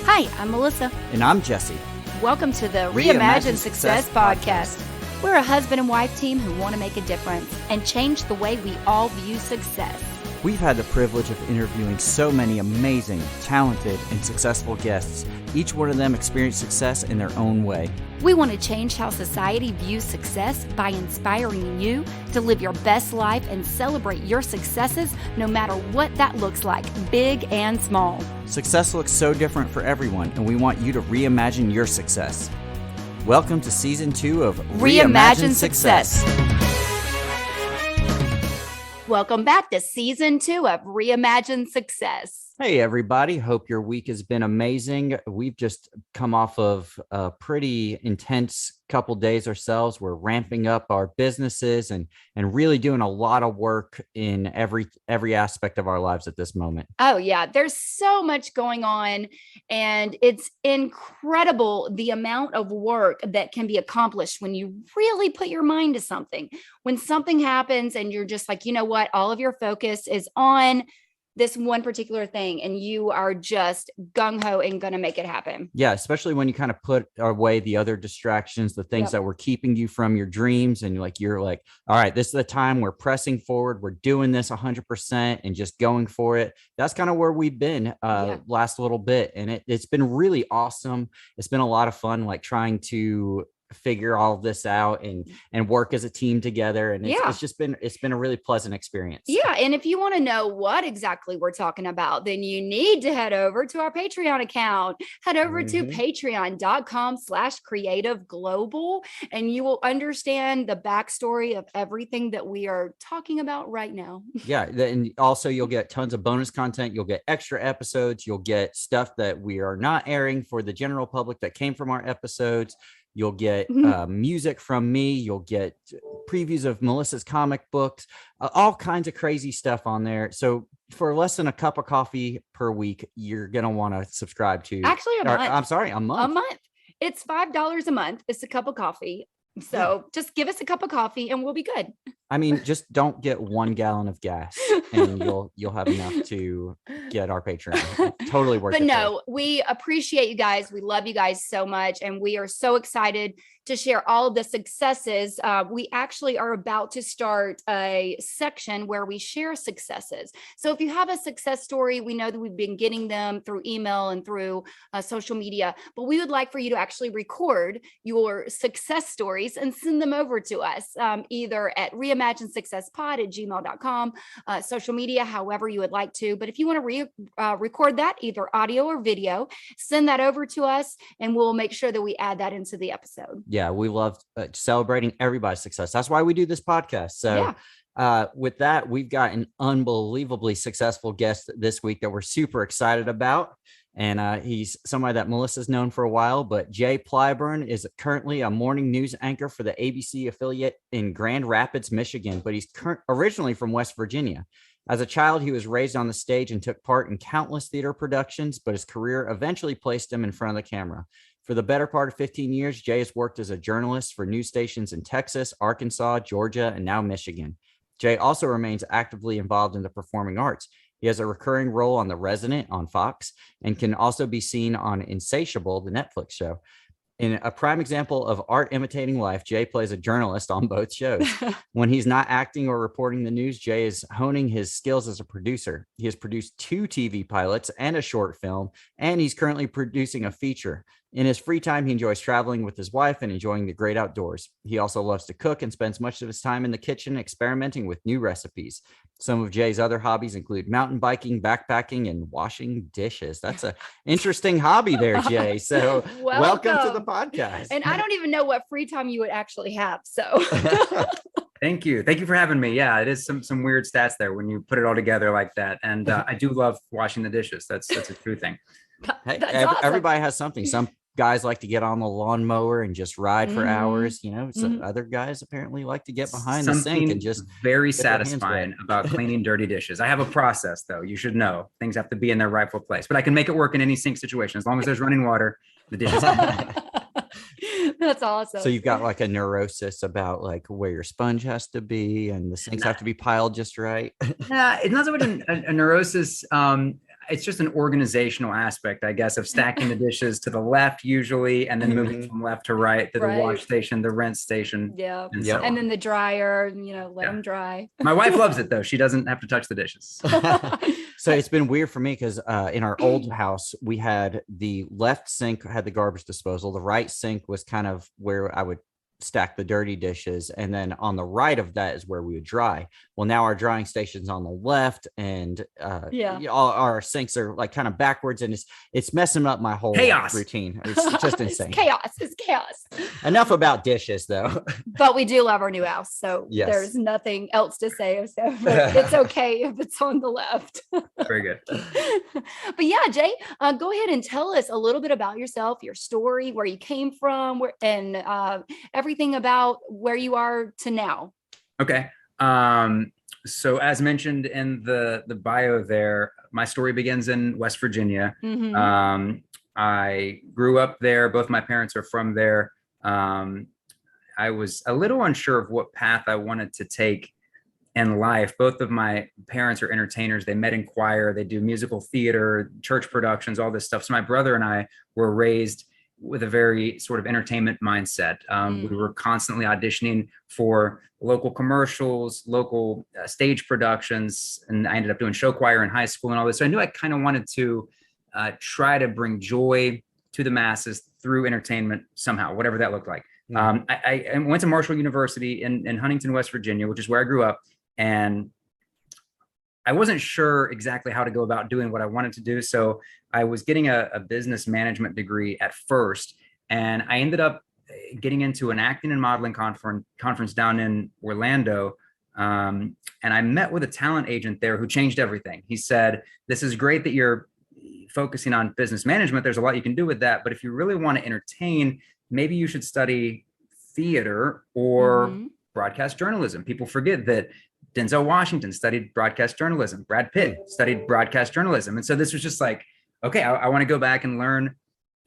Hi, I'm Melissa. And I'm Jesse. Welcome to the Reimagine Success podcast. We're a husband and wife team who want to make a difference and change the way we all view success. We've had the privilege of interviewing so many amazing, talented, and successful guests. Each one of them experienced success in their own way. We want to change how society views success by inspiring you to live your best life and celebrate your successes no matter what that looks like, big and small. Success looks so different for everyone, and we want you to reimagine your success. Welcome to Season 2 of Reimagine Success. Welcome back to Season 2 of Reimagine Success. Hey, everybody. Hope your week has been amazing. We've just come off of a pretty intense couple days ourselves. We're ramping up our businesses and really doing a lot of work in every aspect of our lives at this moment. Oh, yeah. There's so much going on, and it's incredible the amount of work that can be accomplished when you really put your mind to something. When something happens and you're just like, you know what, all of your focus is on this one particular thing and you are just gung-ho and going to make it happen. Yeah, especially when you kind of put away the other distractions, the things that were keeping you from your dreams. And you're like, all right, this is the time we're pressing forward. We're doing this 100% and just going for it. That's kind of where we've been last little bit. And it's been really awesome. It's been a lot of fun, like trying to figure all of this out and work as a team together. And it's been a really pleasant experience. Yeah. And if you want to know what exactly we're talking about, then you need to head over to our Patreon account. Head over to patreon.com/creativeglobal, and you will understand the backstory of everything that we are talking about right now. Yeah. And also you'll get tons of bonus content. You'll get extra episodes. You'll get stuff that we are not airing for the general public that came from our episodes. You'll get music from me. You'll get previews of Melissa's comic books, all kinds of crazy stuff on there. So for less than a cup of coffee per week, you're going to want to subscribe to. Actually, a month. A month. A month. It's $5 a month. It's a cup of coffee. So just give us a cup of coffee and we'll be good. I mean, just don't get 1 gallon of gas and you'll have enough to get our Patreon. Totally worth it. But no, we appreciate you guys. We love you guys so much. And we are so excited to share all of the successes. We actually are about to start a section where we share successes. So if you have a success story, we know that we've been getting them through email and through social media, but we would like for you to actually record your success stories and send them over to us, either at reimaginesuccesspod@gmail.com, social media, however you would like to. But if you want to record that, either audio or video, send that over to us and we'll make sure that we add that into the episode. Yeah, we love celebrating everybody's success. That's why we do this podcast. So with that, we've got an unbelievably successful guest this week that we're super excited about. And he's somebody that Melissa's known for a while, but Jay Plyburn is currently a morning news anchor for the ABC affiliate in Grand Rapids, Michigan, but he's originally from West Virginia. As a child, he was raised on the stage and took part in countless theater productions, but his career eventually placed him in front of the camera. For the better part of 15 years, Jay has worked as a journalist for news stations in Texas, Arkansas, Georgia, and now Michigan. Jay also remains actively involved in the performing arts. He has a recurring role on The Resident on Fox and can also be seen on Insatiable, the Netflix show. In a prime example of art imitating life, Jay plays a journalist on both shows. When he's not acting or reporting the news, Jay is honing his skills as a producer. He has produced 2 TV pilots and a short film, and he's currently producing a feature. In his free time, he enjoys traveling with his wife and enjoying the great outdoors. He also loves to cook and spends much of his time in the kitchen experimenting with new recipes. Some of Jay's other hobbies include mountain biking, backpacking, and washing dishes. That's an interesting hobby there, Jay. So welcome to the podcast. And I don't even know what free time you would actually have. So Thank you. Thank you for having me. Yeah, it is some weird stats there when you put it all together like that. And I do love washing the dishes. That's a true thing. Hey, everybody has something. Some guys like to get on the lawnmower and just ride for hours, so other guys apparently like to get behind the sink and just very satisfying about cleaning dirty dishes. I have a process though. You should know things have to be in their rightful place, but I can make it work in any sink situation. As long as there's running water, the dishes. That's awesome. So you've got like a neurosis about like where your sponge has to be and the sinks have to be piled just right. Yeah, it's not so much a neurosis. it's just an organizational aspect, I guess, of stacking the dishes to the left usually, and then moving from left to right to the wash station, the rinse station. Yeah. And, so and then the dryer, let them dry. My wife loves it though. She doesn't have to touch the dishes. So it's been weird for me because in our old house, we had the left sink had the garbage disposal. The right sink was kind of where I would stack the dirty dishes. And then on the right of that is where we would dry. Well, now our drying station's on the left, and all our sinks are like kind of backwards, and it's messing up my whole routine. It's just insane. It's chaos. Enough about dishes though. But we do love our new house. So there's nothing else to say. So it's okay if it's on the left. Very good. But yeah, Jay, go ahead and tell us a little bit about yourself, your story, where you came from, and everything about where you are to now. Okay. So as mentioned in the bio there, my story begins in West Virginia. I grew up there. Both my parents are from there. I was a little unsure of what path I wanted to take in life. Both of my parents are entertainers. They met in choir. They do musical theater, church productions, all this stuff. So my brother and I were raised with a very sort of entertainment mindset. We were constantly auditioning for local commercials, local stage productions, and I ended up doing show choir in high school and all this. So I knew I kind of wanted to try to bring joy to the masses through entertainment somehow, whatever that looked like. I went to Marshall University in Huntington, West Virginia, which is where I grew up. And I wasn't sure exactly how to go about doing what I wanted to do. So I was getting a business management degree at first, and I ended up getting into an acting and modeling conference down in Orlando. And I met with a talent agent there who changed everything. He said, "This is great that you're focusing on business management. There's a lot you can do with that. But if you really want to entertain, maybe you should study theater or broadcast journalism." People forget that Denzel Washington studied broadcast journalism. Brad Pitt studied broadcast journalism. And so this was just like, okay, I want to go back and learn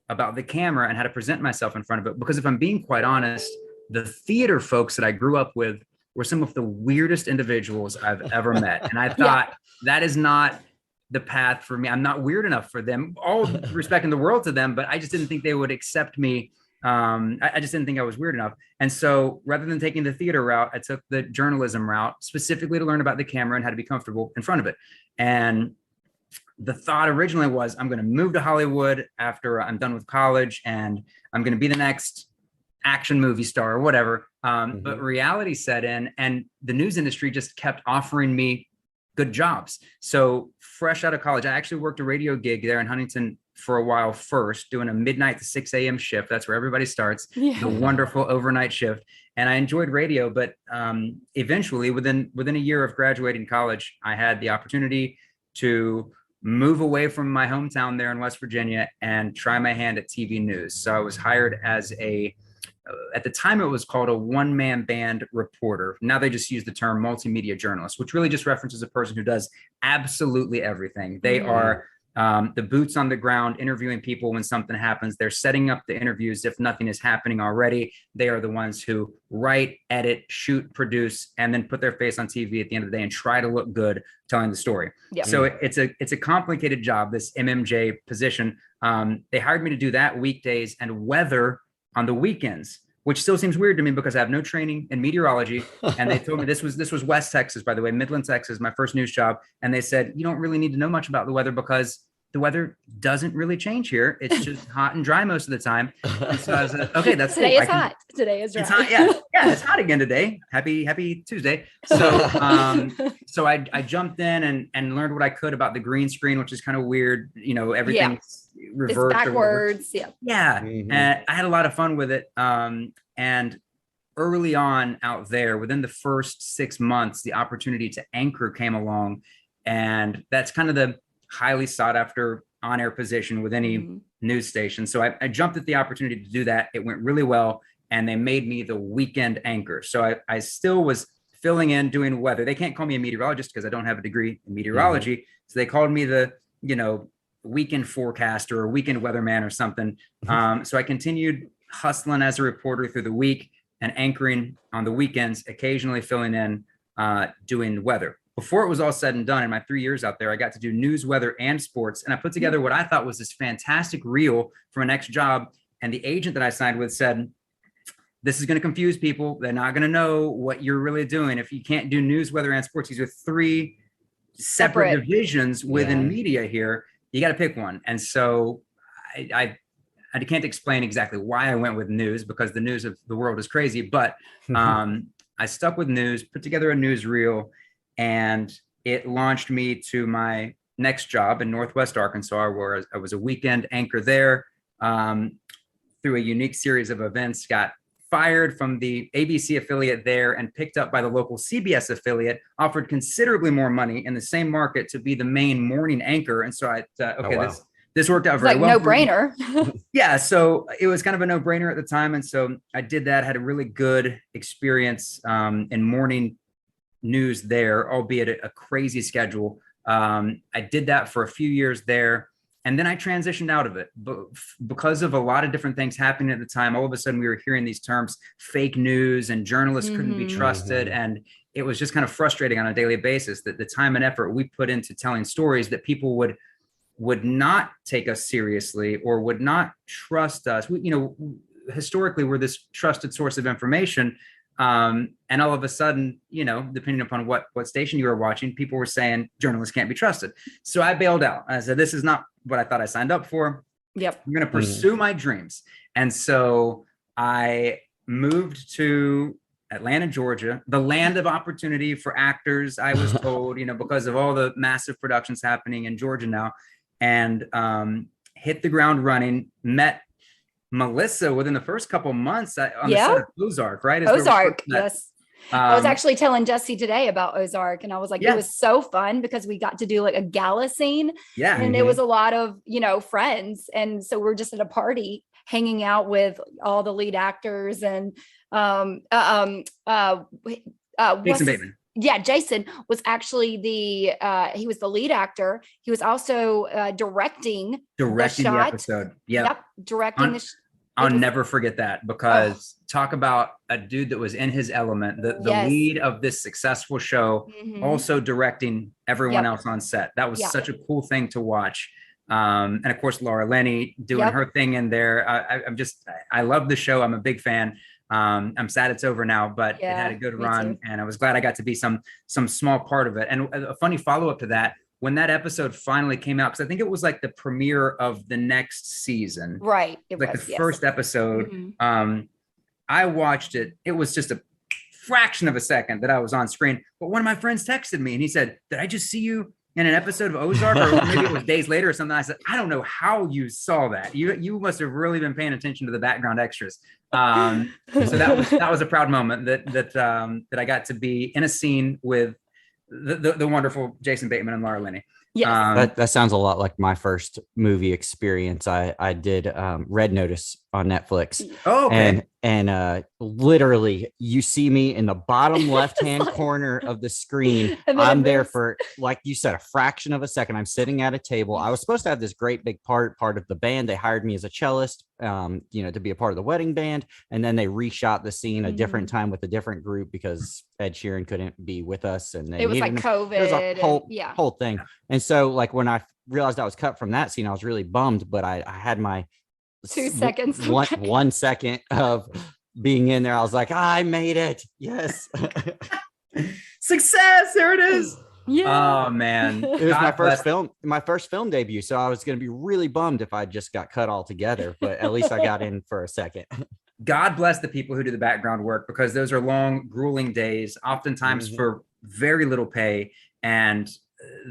about the camera and how to present myself in front of it. Because if I'm being quite honest, the theater folks that I grew up with were some of the weirdest individuals I've ever met. And I thought that is not the path for me. I'm not weird enough for them. All respect in the world to them, but I just didn't think they would accept me. I just didn't think I was weird enough. And so rather than taking the theater route, I took the journalism route specifically to learn about the camera and how to be comfortable in front of it. And the thought originally was, I'm going to move to Hollywood after I'm done with college, and I'm going to be the next action movie star or whatever. But reality set in, and the news industry just kept offering me good jobs. So fresh out of college, I actually worked a radio gig there in Huntington for a while first, doing a midnight to 6 a.m. shift. That's where everybody starts, the wonderful overnight shift. And I enjoyed radio, but eventually within a year of graduating college, I had the opportunity to move away from my hometown there in West Virginia and try my hand at TV news. So I was hired as at the time it was called a one-man band reporter. Now they just use the term multimedia journalist, which really just references a person who does absolutely everything. They are the boots on the ground, interviewing people when something happens. They're setting up the interviews if nothing is happening already. They are the ones who write, edit, shoot, produce, and then put their face on TV at the end of the day and try to look good telling the story. So it's a complicated job, this MMJ position. They hired me to do that weekdays and weather on the weekends, which still seems weird to me because I have no training in meteorology. And they told me this was West Texas, by the way, Midland, Texas, my first news job. And they said, you don't really need to know much about the weather because the weather doesn't really change here. It's just hot and dry most of the time. And so I was like, okay, that's today cool. Is hot. Today is dry. It's hot, yeah, it's hot again today. Happy Tuesday. So so I jumped in and learned what I could about the green screen, which is kind of weird. You know, everything's reversed. It's backwards. Yeah. And I had a lot of fun with it. And early on out there, within the first 6 months, the opportunity to anchor came along. And that's kind of the highly sought after on-air position with any news station. So I jumped at the opportunity to do that. It went really well. And they made me the weekend anchor. So I still was filling in, doing weather. They can't call me a meteorologist because I don't have a degree in meteorology. So they called me the, weekend forecaster or weekend weatherman or something. So I continued hustling as a reporter through the week and anchoring on the weekends, occasionally filling in, doing weather. before it was all said and done, in my 3 years out there, I got to do news, weather, and sports. And I put together what I thought was this fantastic reel for my next job. And the agent that I signed with said, this is going to confuse people. They're not going to know what you're really doing if you can't do news, weather, and sports. These are 3 separate divisions within media here. You got to pick one. And so I can't explain exactly why I went with news, because the news of the world is crazy, but I stuck with news, put together a newsreel, and it launched me to my next job in Northwest Arkansas, where I was a weekend anchor there. Through a unique series of events, got fired from the ABC affiliate there and picked up by the local CBS affiliate, offered considerably more money in the same market to be the main morning anchor. And so I thought, okay, this worked out very well. No brainer. Yeah. So it was kind of a no brainer at the time. And so I did that, had a really good experience in morning news there, albeit a crazy schedule. I did that for a few years there. And then I transitioned out of it because of a lot of different things happening at the time. All of a sudden we were hearing these terms, fake news, and journalists couldn't be trusted. And it was just kind of frustrating on a daily basis that the time and effort we put into telling stories that people would not take us seriously or would not trust us. We, historically we're this trusted source of information. And all of a sudden, depending upon what station you were watching, people were saying journalists can't be trusted. So I bailed out. I said, this is not what I thought I signed up for. Yep. I'm going to pursue my dreams. And so I moved to Atlanta, Georgia, the land of opportunity for actors, I was told, because of all the massive productions happening in Georgia now, and hit the ground running, met Melissa within the first couple of months on the set of Ozark, right? Ozark, yes. I was actually telling Jesse today about Ozark, and I was like, it was so fun because we got to do like a gala scene. Yeah. And it was a lot of, friends. And so we're just at a party hanging out with all the lead actors and Jason Bateman. Yeah, Jason was actually he was the lead actor. He was also directing the episode. Yep, directing I'll never forget that, because talk about a dude that was in his element, the lead of this successful show, also directing everyone else on set. That was such a cool thing to watch. And of course, Laura Linney doing her thing in there. I love the show. I'm a big fan. I'm sad it's over now, but it had a good run, and I was glad I got to be some small part of it. And a funny follow-up to that, when that episode finally came out, because I think it was like the premiere of the next season, right? It was the first episode. I watched it. It was just a fraction of a second that I was on screen, but one of my friends texted me and he said, "Did I just see you in an episode of Ozark?" Or maybe it was days later or something. I said, "I don't know how you saw that. You must have really been paying attention to the background extras." So that was a proud moment that I got to be in a scene with the wonderful Jason Bateman and Laura Linney. Yes. That sounds a lot like my first movie experience. I did Red Notice on Netflix. Oh, okay. And literally you see me in the bottom left-hand corner of the screen. I'm there for, like you said, a fraction of a second. I'm sitting at a table. I was supposed to have this great big part of the band. They hired me as a cellist, to be a part of the wedding band. And then they reshot the scene a different time with a different group because Ed Sheeran couldn't be with us. And it was like COVID. It was a whole thing. And so like when I realized I was cut from that scene, I was really bummed, but I had my 2 seconds, 1 second of being in there. I was like, I made it. Yes. Success. There it is. Yeah. Oh man. It was my first film debut. So I was going to be really bummed if I just got cut altogether, but at least I got in for a second. God bless the people who do the background work, because those are long, grueling days, oftentimes for very little pay. And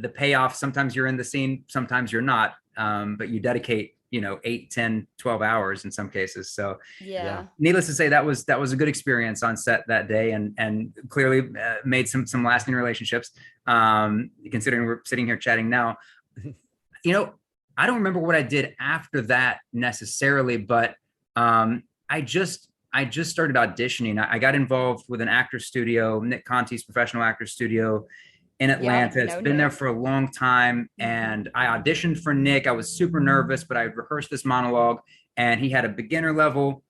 the payoff, sometimes you're in the scene, sometimes you're not, but you dedicate 8, 10, 12 hours in some cases. So needless to say, that was a good experience on set that day, and clearly made some lasting relationships. Considering we're sitting here chatting now, I don't remember what I did after that necessarily, but I just started auditioning. I got involved with an actor studio, Nick Conti's professional actor studio in Atlanta. It's been there for a long time. And I auditioned for Nick. I was super nervous, but I rehearsed this monologue, and he had a beginner level,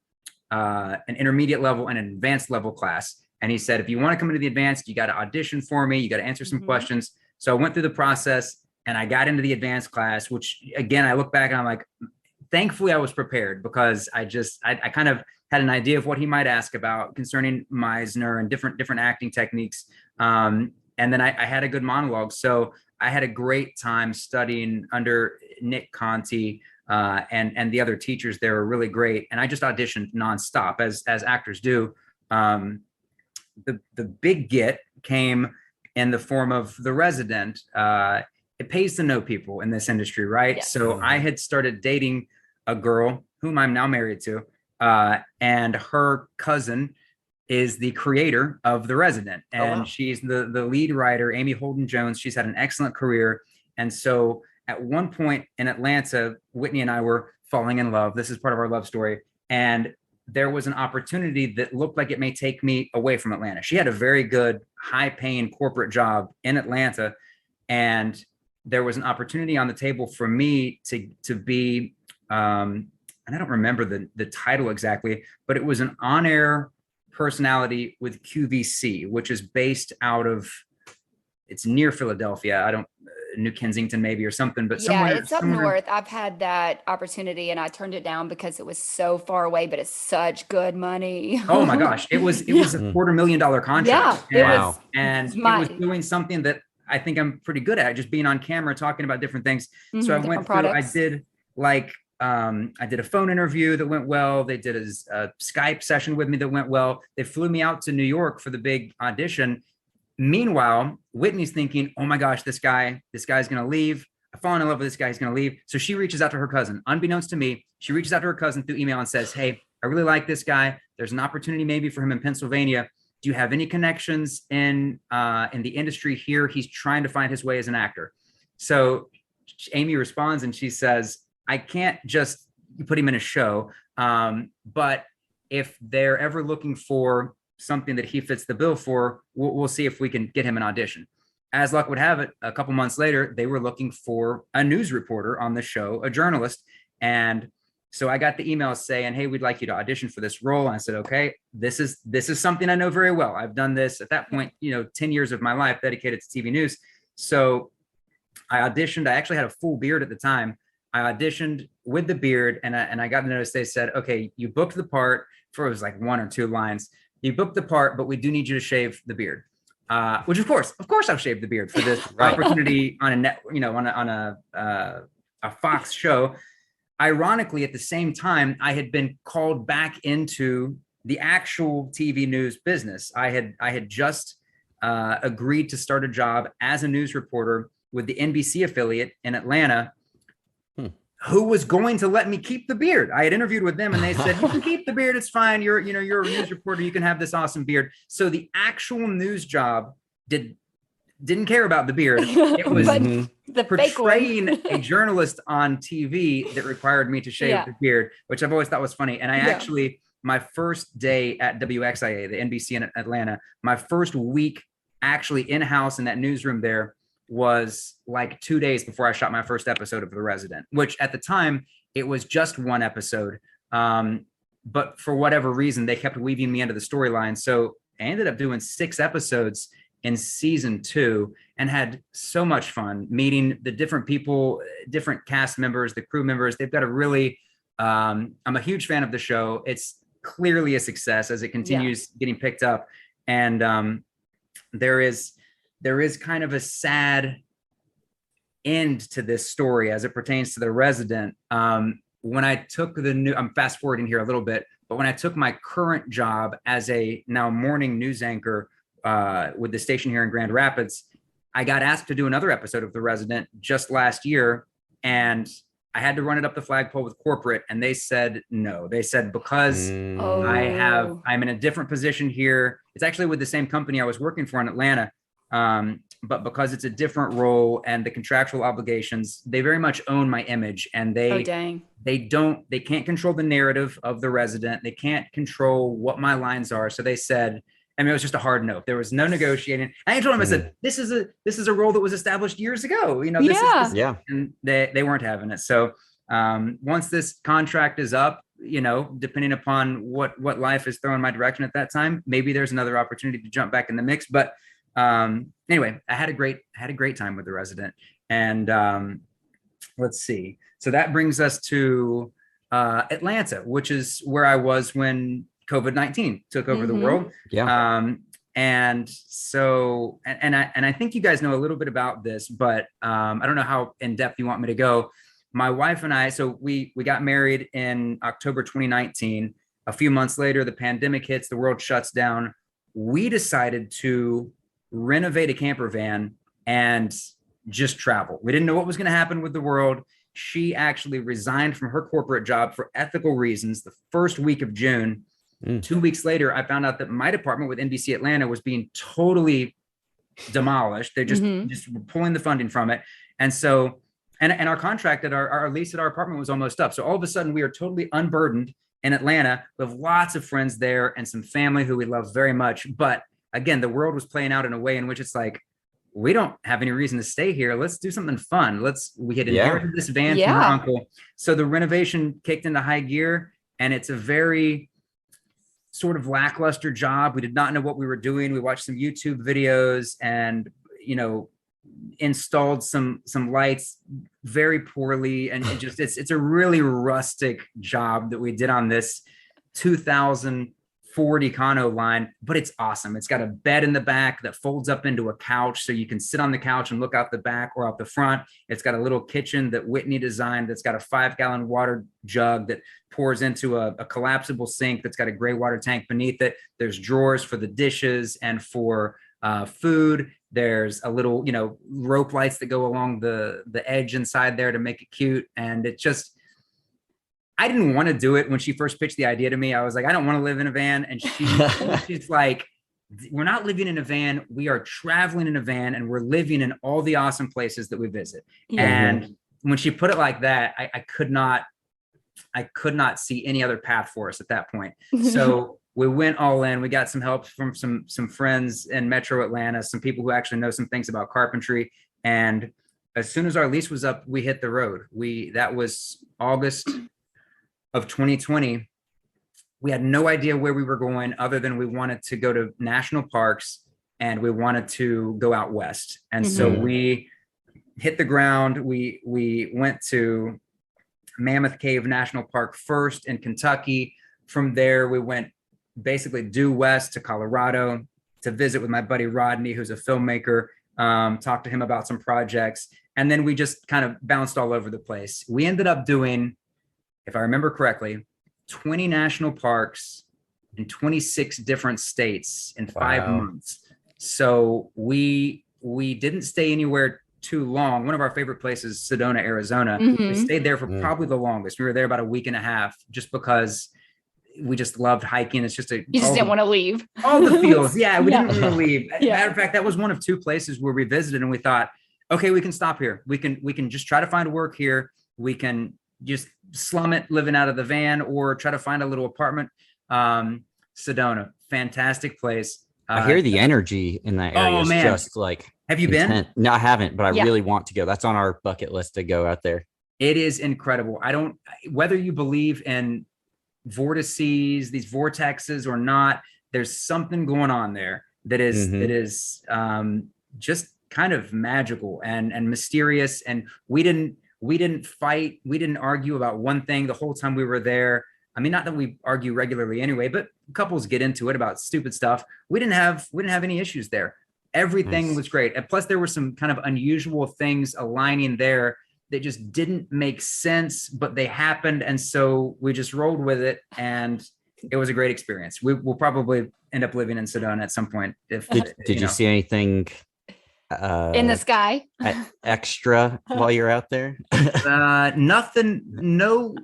an intermediate level, and an advanced level class. And he said, if you want to come into the advanced, you got to audition for me. You got to answer some questions. So I went through the process and I got into the advanced class, which again, I look back and I'm like, thankfully I was prepared, because I kind of had an idea of what he might ask about concerning Meisner and different acting techniques. And then I had a good monologue. So I had a great time studying under Nick Conti, and the other teachers there were really great. And I just auditioned nonstop, as actors do. The big get came in the form of The Resident. It pays to know people in this industry, right? Yes. So I had started dating a girl whom I'm now married to, and her cousin is the creator of The Resident, and she's the lead writer, Amy Holden Jones. She's had an excellent career. And so at one point in Atlanta, Whitney and I were falling in love. This is part of our love story. And there was an opportunity that looked like it may take me away from Atlanta. She had a very good, high-paying corporate job in Atlanta, and there was an opportunity on the table for me to be, and I don't remember the title exactly, but it was an on-air personality with QVC, which is based out of, it's near Philadelphia. New Kensington maybe or something, but somewhere. It's up north. I've had that opportunity and I turned it down because it was so far away, but it's such good money. Oh my gosh. It was a $250,000 contract. Yeah. It was doing something that I think I'm pretty good at, just being on camera, talking about different things. So I went through, products. I did a phone interview that went well. They did a Skype session with me that went well. They flew me out to New York for the big audition. Meanwhile, Whitney's thinking, oh my gosh, this guy's going to leave. I've fallen in love with this guy. He's going to leave. So she reaches out to her cousin, unbeknownst to me. She reaches out to her cousin through email and says, hey, I really like this guy. There's an opportunity maybe for him in Pennsylvania. Do you have any connections in the industry here? He's trying to find his way as an actor. So Amy responds and she says, I can't just put him in a show. But if they're ever looking for something that he fits the bill for, we'll see if we can get him an audition. As luck would have it, a couple months later, they were looking for a news reporter on the show, a journalist. And so I got the email saying, hey, we'd like you to audition for this role. And I said, okay, this is something I know very well. I've done this at that point, 10 years of my life dedicated to TV news. So I auditioned. I actually had a full beard at the time. I auditioned with the beard, and I got the notice. They said, okay, you booked the part for, it was like 1 or 2 lines. You booked the part, but we do need you to shave the beard. Which of course I'll shave the beard for this opportunity on a net, on a Fox show. Ironically, at the same time, I had been called back into the actual TV news business. I had just agreed to start a job as a news reporter with the NBC affiliate in Atlanta, who was going to let me keep the beard. I had interviewed with them and they said, you can keep the beard. It's fine. You're a news reporter. You can have this awesome beard. So the actual news job didn't care about the beard. It was the portraying a journalist on TV that required me to shave the beard, which I've always thought was funny. And I actually, my first day at WXIA, the NBC in Atlanta, my first week actually in-house in that newsroom there was like 2 days before I shot my first episode of The Resident, which at the time it was just 1 episode. But for whatever reason, they kept weaving me into the storyline. So I ended up doing 6 episodes in season 2 and had so much fun meeting the different people, different cast members, the crew members. They've got a really, I'm a huge fan of the show. It's clearly a success as it continues getting picked up. And there is kind of a sad end to this story as it pertains to The Resident. When I took I'm fast forwarding here a little bit, but when I took my current job as a now morning news anchor with the station here in Grand Rapids, I got asked to do another episode of The Resident just last year. And I had to run it up the flagpole with corporate, and they said no. They said, because I'm in a different position here. It's actually with the same company I was working for in Atlanta. But because it's a different role and the contractual obligations, they very much own my image, and they can't control the narrative of The Resident. They can't control what my lines are. So they said, I mean, it was just a hard no. There was no negotiating. I told them, I said, this is a role that was established years ago. And they weren't having it. So once this contract is up, depending upon what life is throwing my direction at that time, maybe there's another opportunity to jump back in the mix. But anyway, I had a great time with The Resident. And let's see. So that brings us to Atlanta, which is where I was when COVID-19 took over the world. Yeah. And so, and I think you guys know a little bit about this, but I don't know how in depth you want me to go. My wife and I, so we got married in October 2019. A few months later, the pandemic hits, the world shuts down. We decided to renovate a camper van and just travel. We didn't know what was going to happen with the world. She actually resigned from her corporate job for ethical reasons the first week of June. 2 weeks later, I found out that my department with NBC Atlanta was being totally demolished. They're just pulling the funding from it. And so, and our contract at our lease at our apartment was almost up. So all of a sudden we are totally unburdened in Atlanta. We have lots of friends there and some family who we love very much. But again, the world was playing out in a way in which it's like, we don't have any reason to stay here. Let's do something fun. We had inherited this van from her uncle. So the renovation kicked into high gear, and it's a very sort of lackluster job. We did not know what we were doing. We watched some YouTube videos and, installed some lights very poorly. And it's a really rustic job that we did on this 2000 Ford Econo line, but it's awesome. It's got a bed in the back that folds up into a couch, so you can sit on the couch and look out the back or out the front. It's got a little kitchen that Whitney designed that's got a 5-gallon water jug that pours into a collapsible sink that's got a gray water tank beneath it. There's drawers for the dishes and for food. There's a little, rope lights that go along the edge inside there to make it cute. And it just, I didn't want to do it when she first pitched the idea to me. I was like, I don't want to live in a van. And she's like, we're not living in a van. We are traveling in a van, and we're living in all the awesome places that we visit. Yeah. And when she put it like that, I could not see any other path for us at that point. So we went all in. We got some help from some friends in Metro Atlanta, some people who actually know some things about carpentry. And as soon as our lease was up, we hit the road. That was August of 2020. We had no idea where we were going, other than we wanted to go to national parks and we wanted to go out west. And so we hit the ground. We went to Mammoth Cave National Park first in Kentucky. From there, we went basically due west to Colorado to visit with my buddy Rodney, who's a filmmaker, talk to him about some projects. And then we just kind of bounced all over the place. We ended up doing, if I remember correctly, 20 national parks in 26 different states in 5 months. So we didn't stay anywhere too long. One of our favorite places, Sedona, Arizona. We stayed there for probably the longest. We were there about a week and a half, just because we just loved hiking. It's just you just didn't want to leave. All the feels. Yeah, we didn't want to leave. Matter of fact, that was one of 2 places where we visited and we thought, okay, we can stop here. We can just try to find work here. We can just slum it living out of the van, or try to find a little apartment. Sedona, fantastic place. I hear the energy in that area is just like, have you been? No, I haven't, but I really want to go. That's on our bucket list to go out there. It is incredible. Whether you believe in vortices, these vortexes or not, there's something going on there that is just kind of magical and mysterious. And we didn't fight. We didn't argue about one thing the whole time we were there. I mean, not that we argue regularly anyway, but couples get into it about stupid stuff. We didn't have any issues there. Everything was great. And plus there were some kind of unusual things aligning there that just didn't make sense, but they happened. And so we just rolled with it, and it was a great experience. We'll probably end up living in Sedona at some point. Did you see anything in the sky extra while you're out there? Nothing, no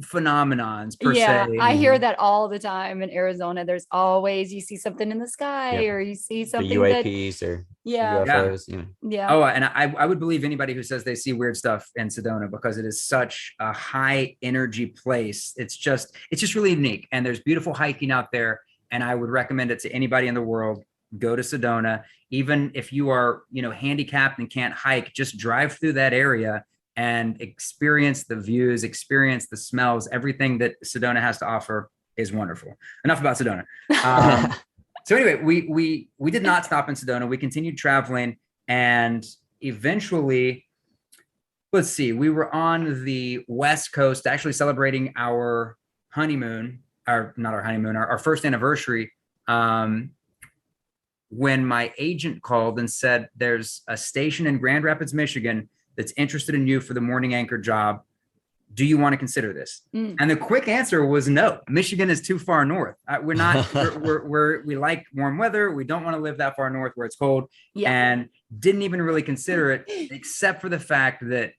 phenomenons per se. I hear that all the time in Arizona. There's always, you see something in the sky, or you see something, the UAPs or UFOs. Oh, and I would believe anybody who says they see weird stuff in Sedona, because it is such a high energy place. It's just really unique, and there's beautiful hiking out there, and I would recommend it to anybody in the world. Go to Sedona. Even if you are handicapped and can't hike, just drive through that area and experience the views, experience the smells. Everything that Sedona has to offer is wonderful. Enough about Sedona. So anyway, we did not stop in Sedona. We continued traveling, and eventually, let's see, we were on the West Coast actually celebrating our honeymoon, our first anniversary, when my agent called and said, there's a station in Grand Rapids, Michigan that's interested in you for the morning anchor job. Do you want to consider this? And the quick answer was no. Michigan is too far north. We're not, we like warm weather. We don't want to live that far north where it's cold. Yeah. And didn't even really consider it, except for the fact that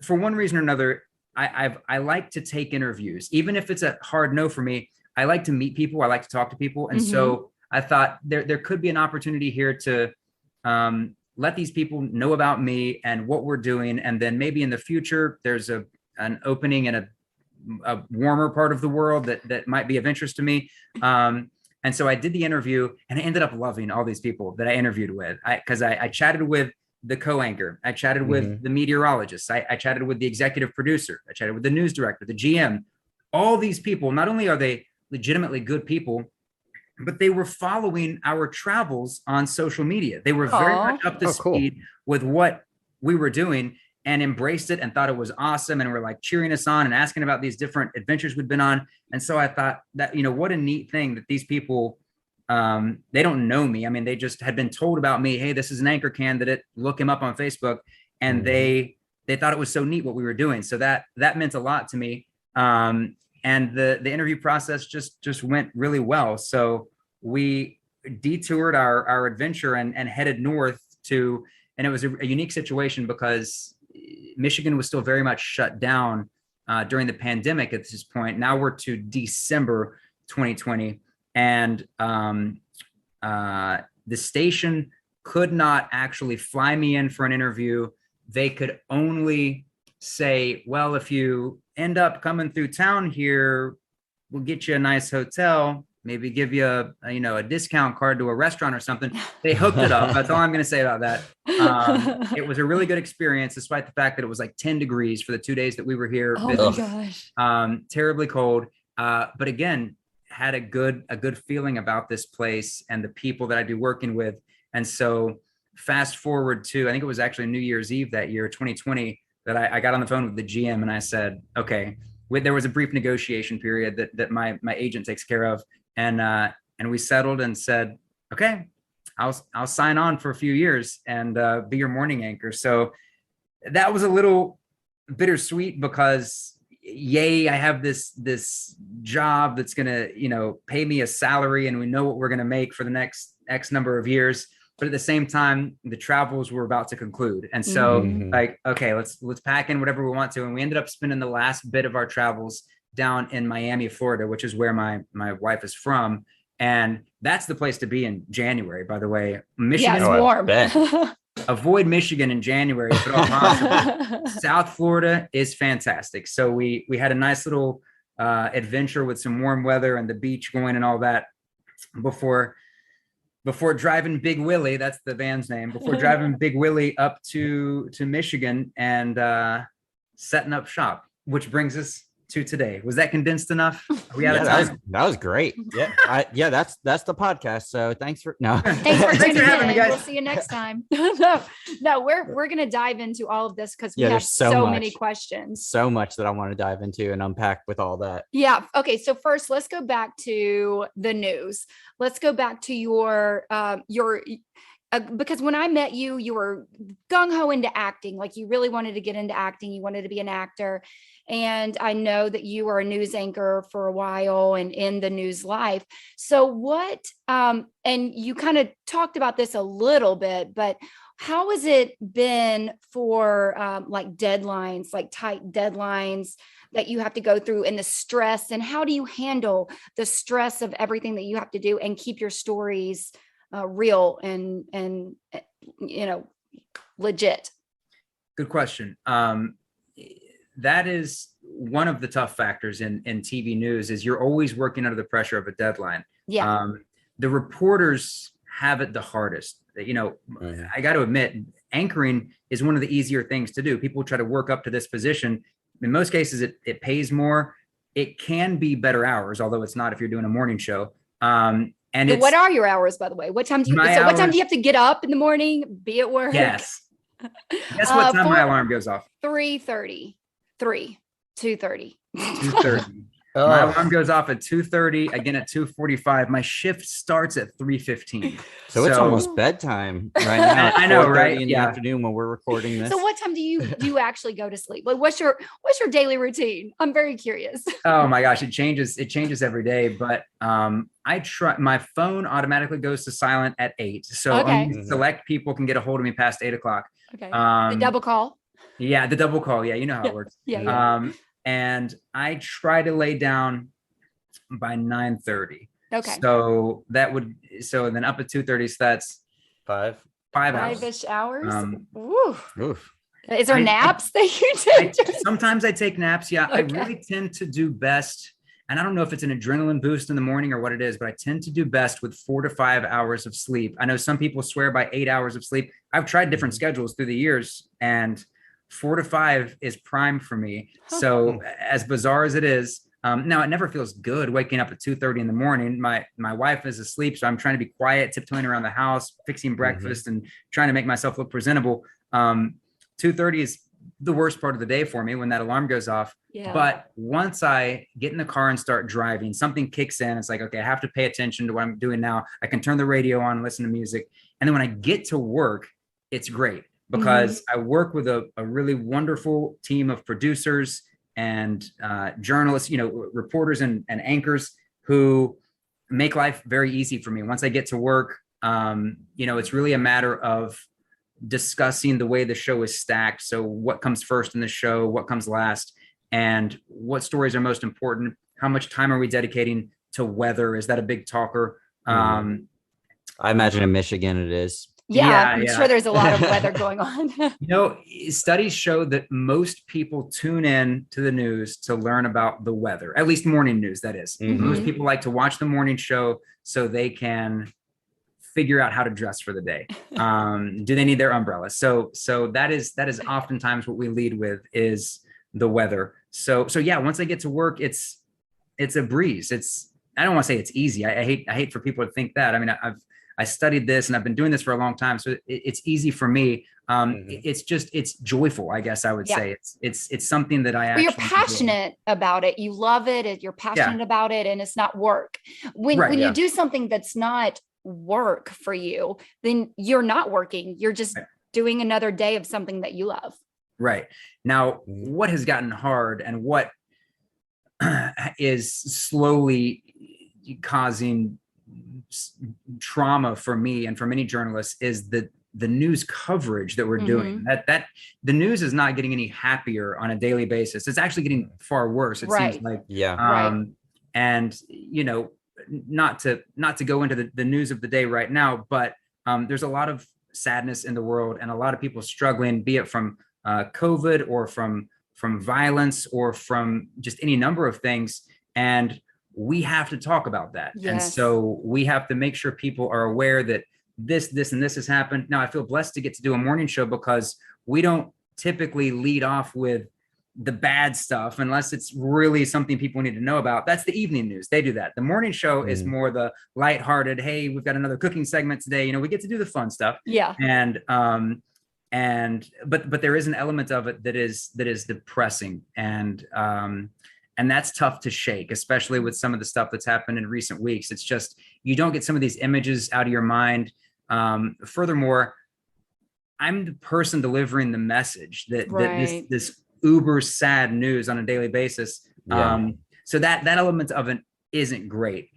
for one reason or another, I like to take interviews, even if it's a hard no for me. I like to meet people. I like to talk to people. And so I thought there could be an opportunity here to let these people know about me and what we're doing. And then maybe in the future, there's an opening in a warmer part of the world that might be of interest to me. And so I did the interview, and I ended up loving all these people that I interviewed with. Because I chatted with the co-anchor. I chatted with the meteorologist. I chatted with the executive producer. I chatted with the news director, the GM. All these people, not only are they legitimately good people, but they were following our travels on social media. They were very much up to speed with what we were doing and embraced it and thought it was awesome. And were like cheering us on and asking about these different adventures we'd been on. And so I thought that, what a neat thing that these people, they don't know me. I mean, they just had been told about me. Hey, this is an anchor candidate. Look him up on Facebook. And they thought it was so neat what we were doing. So that meant a lot to me. And the interview process just went really well. So we detoured our adventure and headed north and it was a unique situation because Michigan was still very much shut down during the pandemic at this point. Now we're to December 2020. And the station could not actually fly me in for an interview. They could only say, well, if you end up coming through town here, we'll get you a nice hotel, maybe give you a discount card to a restaurant or something. They hooked it up. That's all I'm going to say about that. It was a really good experience, despite the fact that it was like 10 degrees for the 2 days that we were here. Oh my gosh. Terribly cold. But again, had a good feeling about this place and the people that I'd be working with. And so fast forward to, I think it was actually New Year's Eve that year, 2020, that I got on the phone with the GM and I said, okay, there was a brief negotiation period that my agent takes care of. And we settled and said, okay, I'll sign on for a few years and be your morning anchor. So that was a little bittersweet because yay, I have this job that's going to, pay me a salary and we know what we're going to make for the next X number of years. But at the same time, the travels were about to conclude. And so like, okay, let's pack in whatever we want to. And we ended up spending the last bit of our travels down in Miami, Florida, which is where my wife is from. And that's the place to be in January, by the way. Michigan is warm. Avoid Michigan in January if at all possible. South Florida is fantastic. So we had a nice little adventure with some warm weather and the beach going and all that before driving Big Willie, that's the band's name, before driving Big Willie up to Michigan and setting up shop, which brings us to today. Was that condensed enough? Are we out of time? That was great. Yeah. That's the podcast. So thanks for having me, guys. We'll see you next time. No, we're going to dive into all of this because we have so many questions. So much that I want to dive into and unpack with all that. Yeah. Okay. So first, let's go back to the news. Let's go back to your because when I met you, you were gung-ho into acting. Like you really wanted to get into acting. You wanted to be an actor. And I know that you were a news anchor for a while and in the news life. So what, and you kind of talked about this a little bit, but how has it been for like deadlines, like tight deadlines that you have to go through and the stress, and how do you handle the stress of everything that you have to do and keep your stories real and legit? Good question. That is one of the tough factors in TV news is you're always working under the pressure of a deadline. Yeah. The reporters have it the hardest. I got to admit, anchoring is one of the easier things to do. People try to work up to this position. In most cases, it pays more. It can be better hours, although it's not if you're doing a morning show. And so what are your hours, by the way? What time do you what time do you have to get up in the morning, be at work? Yes. Guess what time my alarm goes off? 3:30. 2:30. 2:30. My alarm goes off at 2:30, again at 2:45. My shift starts at 3:15. So it's almost bedtime right now. I know, right? In the afternoon when we're recording this. So what time do you actually go to sleep? Like what's your daily routine? I'm very curious. Oh my gosh, it changes every day. But I try, my phone automatically goes to silent at 8. So only select people can get a hold of me past 8 o'clock. Okay. The double call. Yeah, the double call. Yeah, you know how it works. Yeah. And I try to lay down by 9:30. Okay. So then up at 2:30. So that's 5 hours. 5-ish hours. Oof. Is there naps that you take? Sometimes I take naps. Yeah, Okay. I really tend to do best. And I don't know if it's an adrenaline boost in the morning or what it is, but I tend to do best with 4 to 5 hours of sleep. I know some people swear by 8 hours of sleep. I've tried different schedules through the years, and 4 to 5 is prime for me. So as bizarre as it is, now it never feels good waking up at 2:30 in the morning. My wife is asleep, so I'm trying to be quiet, tiptoeing around the house, fixing breakfast and trying to make myself look presentable. 2:30 is the worst part of the day for me when that alarm goes off. Yeah. But once I get in the car and start driving, something kicks in. It's like, okay, I have to pay attention to what I'm doing now. I can turn the radio on, listen to music. And then when I get to work, it's great because I work with a really wonderful team of producers and journalists, reporters and anchors who make life very easy for me. Once I get to work, it's really a matter of discussing the way the show is stacked. So what comes first in the show, what comes last, and what stories are most important? How much time are we dedicating to weather? Is that a big talker? I imagine in Michigan it is. Yeah, I'm sure there's a lot of weather going on. Studies show that most people tune in to the news to learn about the weather, at least morning news, that is. Most people like to watch the morning show so they can figure out how to dress for the day. Do they need their umbrella? So that is oftentimes what we lead with is the weather. So yeah, once I get to work, it's a breeze. I don't want to say it's easy. I hate for people to think that. I mean, I studied this and I've been doing this for a long time. So it's easy for me. It's joyful, I guess I would say. It's something that I actually you're passionate about it. You love it. You're passionate about it, and it's not work. When you do something that's not work for you, then you're not working. You're just doing another day of something that you love. Right. Now, what has gotten hard and what is slowly causing trauma for me and for many journalists is the news coverage that we're doing. That the news is not getting any happier on a daily basis. It's actually getting far worse. It seems like, and not to go into the news of the day right now, but there's a lot of sadness in the world and a lot of people struggling, be it from COVID or from violence or from just any number of things. And we have to talk about that. Yes. And so we have to make sure people are aware that this, and this has happened. Now I feel blessed to get to do a morning show because we don't typically lead off with the bad stuff unless it's really something people need to know about. That's the evening news. They do that. The morning show is more the lighthearted, hey, we've got another cooking segment today. We get to do the fun stuff. Yeah. But there is an element of it that is depressing. And that's tough to shake, especially with some of the stuff that's happened in recent weeks. It's just, you don't get some of these images out of your mind. Furthermore, I'm the person delivering the message that this uber sad news on a daily basis. So that element of it isn't great.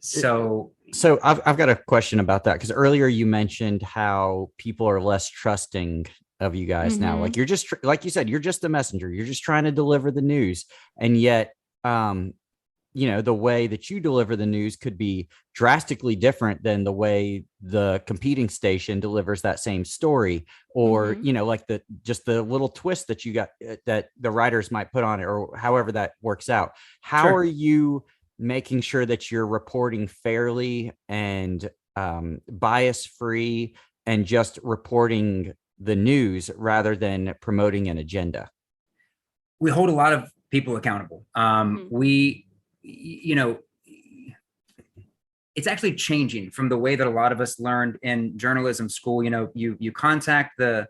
So I've got a question about that, because earlier you mentioned how people are less trusting of you guys now. Like you're just, like you said, you're just a messenger. You're just trying to deliver the news. And yet, the way that you deliver the news could be drastically different than the way the competing station delivers that same story, or, like the little twist that you got that the writers might put on it, or however that works out. How are you making sure that you're reporting fairly and bias free and just reporting the news rather than promoting an agenda? We hold a lot of people accountable. We, you know, it's actually changing from the way that a lot of us learned in journalism school. You know, you contact the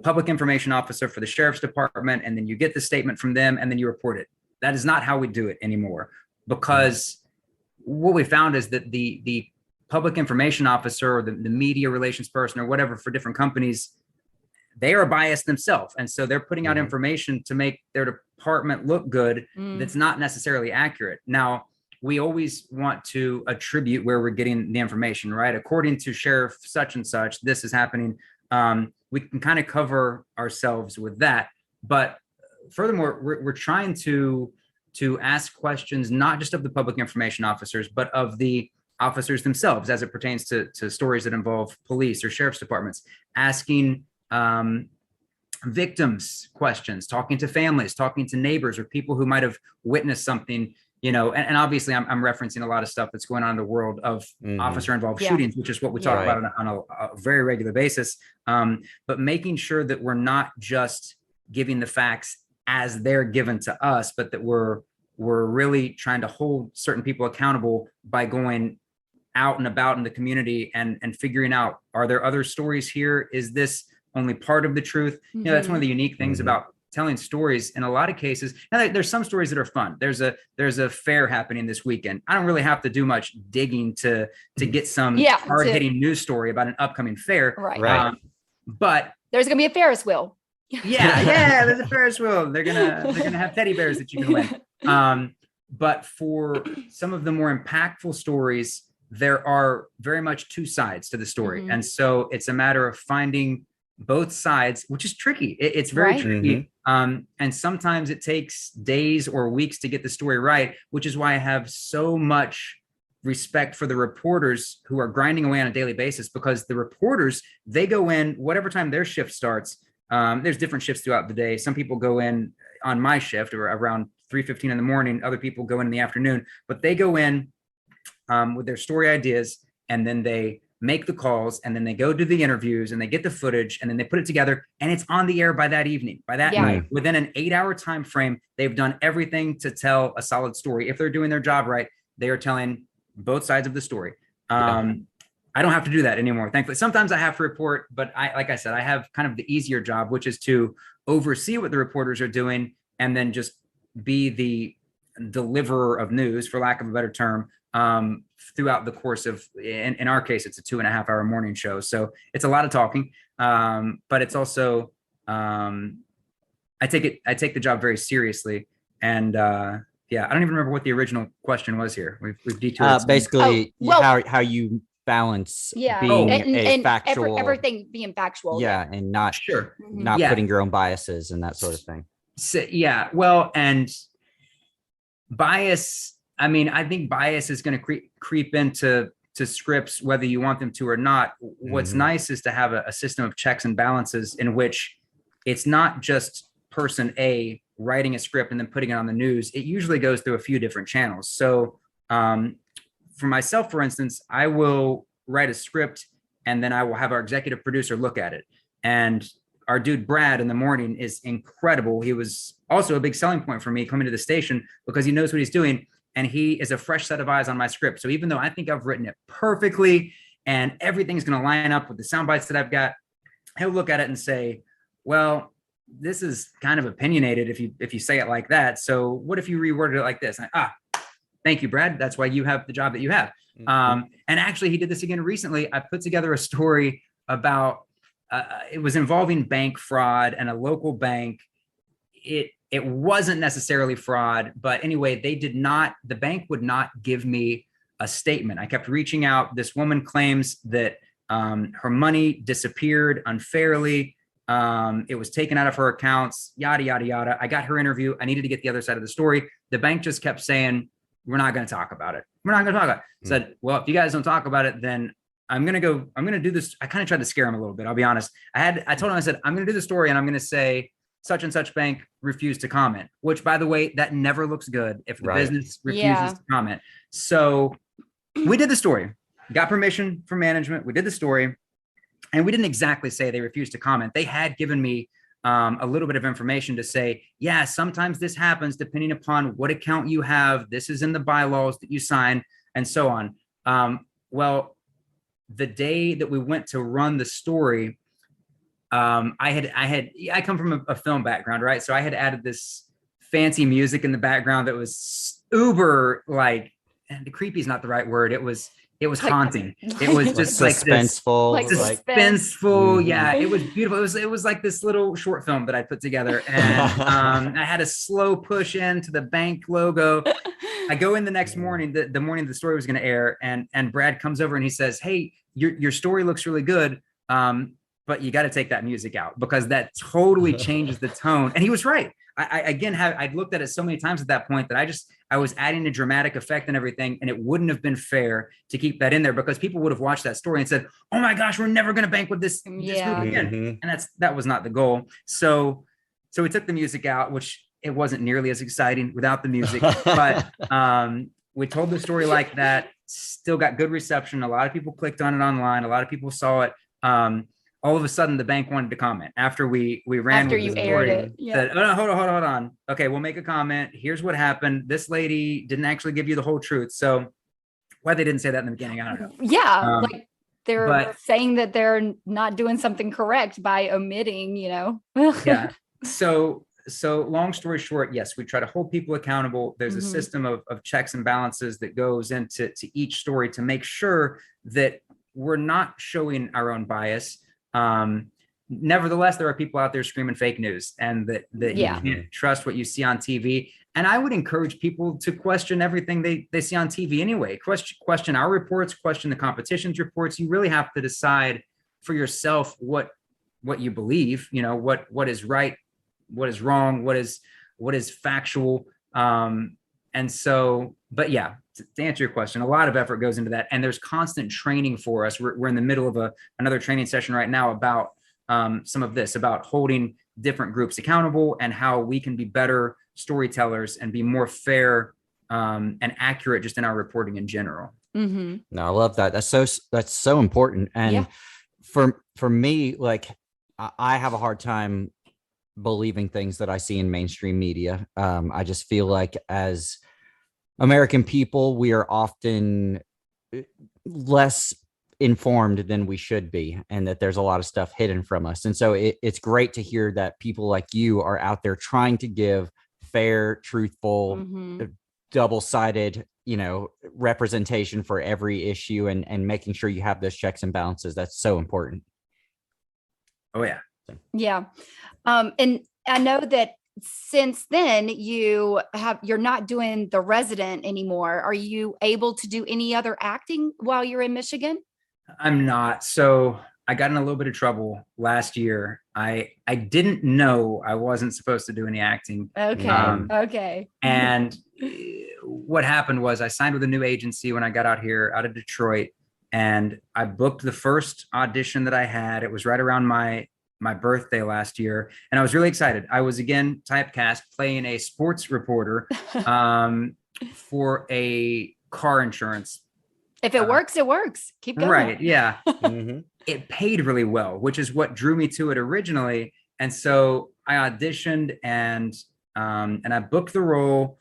public information officer for the sheriff's department, and then you get the statement from them, and then you report it. That is not how we do it anymore, because what we found is that the public information officer or the media relations person or whatever for different companies, they are biased themselves. And so they're putting out information to make their department look good that's not necessarily accurate. Now, we always want to attribute where we're getting the information, right? According to Sheriff such and such, this is happening. We can kind of cover ourselves with that. But furthermore, we're trying to ask questions, not just of the public information officers, but of the officers themselves as it pertains to stories that involve police or sheriff's departments, asking victims questions, talking to families, talking to neighbors or people who might have witnessed something, you know, and obviously I'm referencing a lot of stuff that's going on in the world of officer involved shootings, which is what we talk about on a very regular basis. But making sure that we're not just giving the facts as they're given to us, but that we're really trying to hold certain people accountable by going out and about in the community and figuring out, are there other stories here? Is this only part of the truth? You know, that's one of the unique things about telling stories. In a lot of cases, now there's some stories that are fun. There's a fair happening this weekend. I don't really have to do much digging to get some hard-hitting news story about an upcoming fair. Right. But there's gonna be a Ferris wheel. There's a Ferris wheel. They're gonna have teddy bears that you can win. But for some of the more impactful stories, there are very much two sides to the story. And so it's a matter of finding both sides, which is tricky. It's very tricky. And sometimes it takes days or weeks to get the story right, which is why I have so much respect for the reporters who are grinding away on a daily basis, because the reporters, they go in whatever time their shift starts. There's different shifts throughout the day. Some people go in on my shift or around 3:15 in the morning. Other people go in the afternoon, but they go in with their story ideas, and then they make the calls, and then they go do the interviews, and they get the footage, and then they put it together, and it's on the air by that evening, by that night. Within an 8-hour time frame, they've done everything to tell a solid story. If they're doing their job right, they are telling both sides of the story. I don't have to do that anymore, thankfully. Sometimes I have to report, but like I said, I have kind of the easier job, which is to oversee what the reporters are doing and then just be the deliverer of news, for lack of a better term, throughout the course of, in our case, it's a 2.5-hour morning show. So it's a lot of talking, but it's also, I take the job very seriously. And I don't even remember what the original question was here. We've detoured. Basically, how you balance being a factual, everything being factual. And not putting your own biases and that sort of thing. So, well, and bias, I mean, I think bias is going to creep into scripts, whether you want them to or not. What's nice is to have a system of checks and balances in which it's not just person A writing a script and then putting it on the news. It usually goes through a few different channels. So for myself, for instance, I will write a script and then I will have our executive producer look at it. And our dude, Brad, in the morning is incredible. He was also a big selling point for me coming to the station because he knows what he's doing. And he is a fresh set of eyes on my script. So even though I think I've written it perfectly and everything's going to line up with the sound bites that I've got, he'll look at it and say, well, this is kind of opinionated if you say it like that. So what if you reworded it like this? And thank you, Brad. That's why you have the job that you have. And actually, he did this again recently. I put together a story about, it was involving bank fraud and a local bank. It wasn't necessarily fraud, but anyway, the bank would not give me a statement. I kept reaching out. This woman claims that her money disappeared unfairly. It was taken out of her accounts, yada, yada, yada. I got her interview. I needed to get the other side of the story. The bank just kept saying, we're not going to talk about it. We're not going to talk about it. Said, well, if you guys don't talk about it, then I'm going to do this. I kind of tried to scare him a little bit. I'll be honest. I told him, I said, I'm going to do the story and I'm going to say such and such bank refused to comment, which by the way, that never looks good if the business refuses to comment. So we did the story, got permission from management. We did the story. And we didn't exactly say they refused to comment. They had given me a little bit of information to say, yeah, sometimes this happens depending upon what account you have. This is in the bylaws that you sign and so on. Well, the day that we went to run the story, I come from a film background, right? So I had added this fancy music in the background that was uber like, and creepy is not the right word. It was haunting. It was just like suspenseful, suspenseful. Yeah, it was beautiful. It was like this little short film that I put together, and I had a slow push into the bank logo. I go in the next morning, the morning the story was going to air, and Brad comes over and he says, "Hey, your story looks really good, but you got to take that music out because that totally changes the tone." And he was right. I'd looked at it so many times at that point that I was adding a dramatic effect and everything, and it wouldn't have been fair to keep that in there because people would have watched that story and said, "Oh my gosh, we're never going to bank with this group again." And that was not the goal. So we took the music out, which it wasn't nearly as exciting without the music, but we told the story like that. Still got good reception. A lot of people clicked on it online. A lot of people saw it. All of a sudden the bank wanted to comment after we ran after you aired it. Said, "Oh no, hold on. Okay, we'll make a comment. Here's what happened. This lady didn't actually give you the whole truth." So why they didn't say that in the beginning, I don't know. Yeah, like they're saying that they're not doing something correct by omitting, Yeah. So long story short, yes, we try to hold people accountable. There's a system of checks and balances that goes into each story to make sure that we're not showing our own bias. Nevertheless, there are people out there screaming fake news, and that you can't trust what you see on TV. And I would encourage people to question everything they see on TV anyway. Question our reports, question the competition's reports. You really have to decide for yourself what you believe, what is right, what is wrong, what is factual. And so, but yeah, to answer your question, a lot of effort goes into that. And there's constant training for us. We're in the middle of another training session right now about some of this, about holding different groups accountable and how we can be better storytellers and be more fair and accurate just in our reporting in general. No, I love that. That's so important. And for me, like I have a hard time believing things that I see in mainstream media. I just feel like as American people, we are often less informed than we should be, and that there's a lot of stuff hidden from us. And so it's great to hear that people like you are out there trying to give fair, truthful, double-sided, representation for every issue and making sure you have those checks and balances. That's so important. Oh yeah. Yeah. And I know that since then you're not doing The Resident anymore. Are you able to do any other acting while you're in Michigan? I'm not. So I got in a little bit of trouble last year. I didn't know I wasn't supposed to do any acting. Okay. And what happened was I signed with a new agency when I got out of Detroit, and I booked the first audition that I had. It was right around my birthday last year, and I was really excited. I was again typecast playing a sports reporter for a car insurance. If it works, it works. Keep going. Right. Yeah. It paid really well, which is what drew me to it originally. And so I auditioned and I booked the role,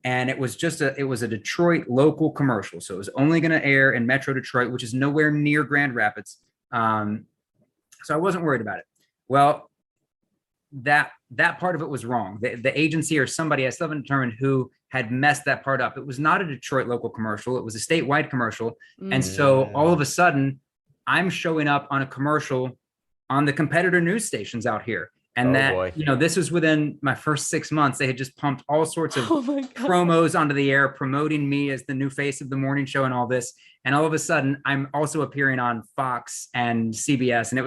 and it was a Detroit local commercial. So it was only going to air in Metro Detroit, which is nowhere near Grand Rapids. So I wasn't worried about it. Well, that part of it was wrong. The agency or somebody, I still haven't determined who, had messed that part up. It was not a Detroit local commercial. It was a statewide commercial. And so all of a sudden I'm showing up on a commercial on the competitor news stations out here. And this was within my first 6 months. They had just pumped all sorts of promos onto the air, promoting me as the new face of the morning show and all this. And all of a sudden I'm also appearing on Fox and CBS. And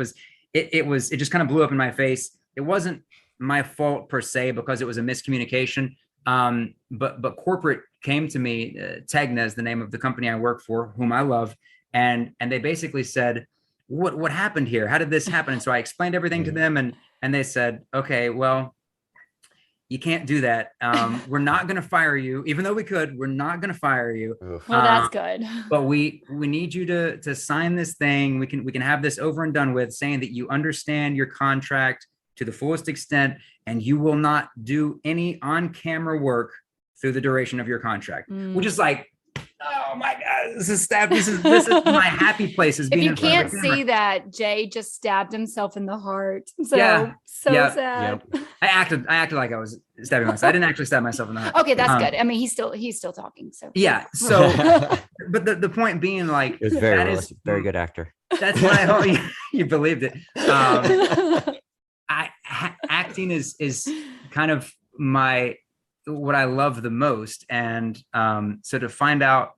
it just kind of blew up in my face. It wasn't my fault per se, because it was a miscommunication. But corporate came to me, Tegna is the name of the company I work for, whom I love. And they basically said, what happened here? How did this happen? And so I explained everything to them, and they said, okay, well, you can't do that. We're not going to fire you, even though we could. We're not going to fire you. Well, that's good. But we need you to sign this thing. We can have this over and done with, saying that you understand your contract to the fullest extent, and you will not do any on-camera work through the duration of your contract. Which is like, oh my God, this is my happy place. Is being if you can't see that, Jay just stabbed himself in the heart. So sad. Yep. I acted like I was stabbing myself. I didn't actually stab myself in the heart. Okay, that's good. I mean, he's still talking. So yeah. So, but the point being, like, it was very realistic, very good actor. That's what I hope you believed it. Acting is kind of what I love the most. And so to find out,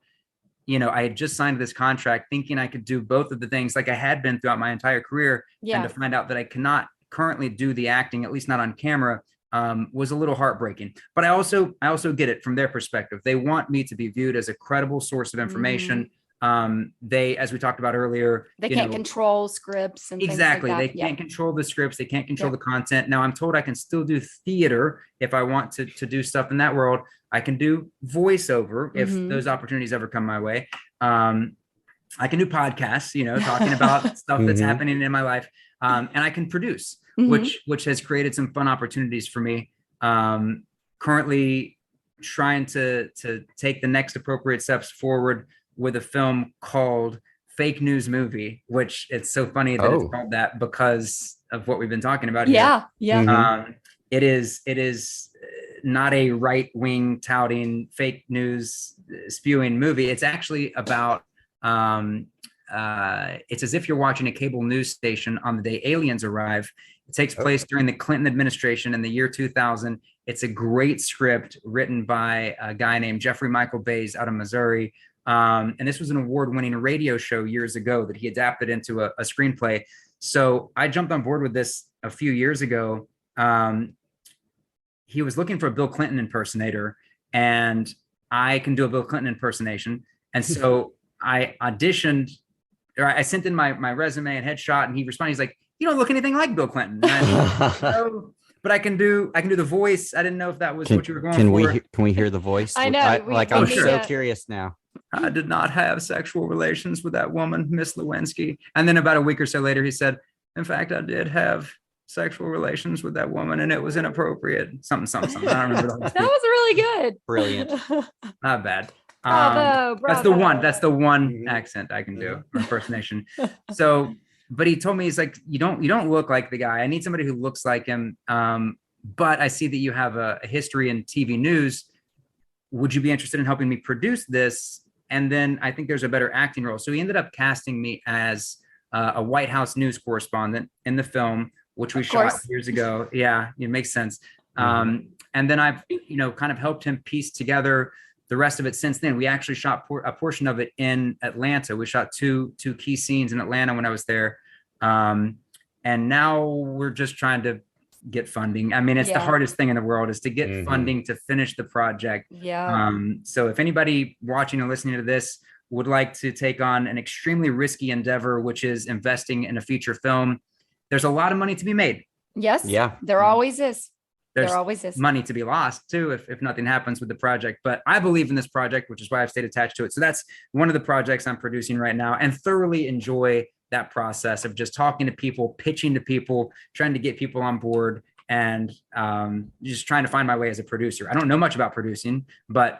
I had just signed this contract thinking I could do both of the things like I had been throughout my entire career. And to find out that I cannot currently do the acting, at least not on camera, was a little heartbreaking. But I also get it from their perspective. They want me to be viewed as a credible source of information. They, as we talked about earlier, they can't control scripts and exactly. Things like that. They can't control the scripts. They can't control the content. Now I'm told I can still do theater if I want to do stuff in that world. I can do voiceover if those opportunities ever come my way. I can do podcasts, talking about stuff that's happening in my life. And I can produce, which has created some fun opportunities for me. Currently trying to take the next appropriate steps forward with a film called Fake News Movie, which it's so funny that it's called that because of what we've been talking about here. It is not a right-wing touting fake news spewing movie. It's actually about it's as if you're watching a cable news station on the day aliens arrive. It takes place during the Clinton administration in the year 2000. It's a great script written by a guy named Jeffrey Michael Bays out of Missouri. And this was an award-winning radio show years ago that he adapted into a screenplay. So I jumped on board with this a few years ago. He was looking for a Bill Clinton impersonator, and I can do a Bill Clinton impersonation. And so I auditioned, or I sent in my resume and headshot, and he responded. He's like, "You don't look anything like Bill Clinton." But I can do the voice. I didn't know if that was what you were going for. Can we hear the voice? I know. I'm so curious now. I did not have sexual relations with that woman, Miss Lewinsky. And then about a week or so later, he said, "In fact, I did have sexual relations with that woman, and it was inappropriate." Something. I don't remember. That was really good. Brilliant. Not bad. Bravo. That's the one accent I can do, or impersonation. So, but he told me, he's like, you don't look like the guy. I need somebody who looks like him. But I see that you have a history in TV news. Would you be interested in helping me produce this? And then I think there's a better acting role. So he ended up casting me as a White House news correspondent in the film, which we shot years ago. Yeah, it makes sense. And then I've, kind of helped him piece together the rest of it since then. We actually shot a portion of it in Atlanta. We shot two key scenes in Atlanta when I was there. And now we're just trying to get funding. I mean, it's the hardest thing in the world is to get funding to finish the project. So if anybody watching or listening to this would like to take on an extremely risky endeavor, which is investing in a feature film, there's a lot of money to be made. Yes. Yeah. There always is. There's there always is money to be lost too if nothing happens with the project. But I believe in this project, which is why I've stayed attached to it. So that's one of the projects I'm producing right now, and thoroughly enjoy that process of just talking to people, pitching to people, trying to get people on board, and just trying to find my way as a producer. I don't know much about producing, but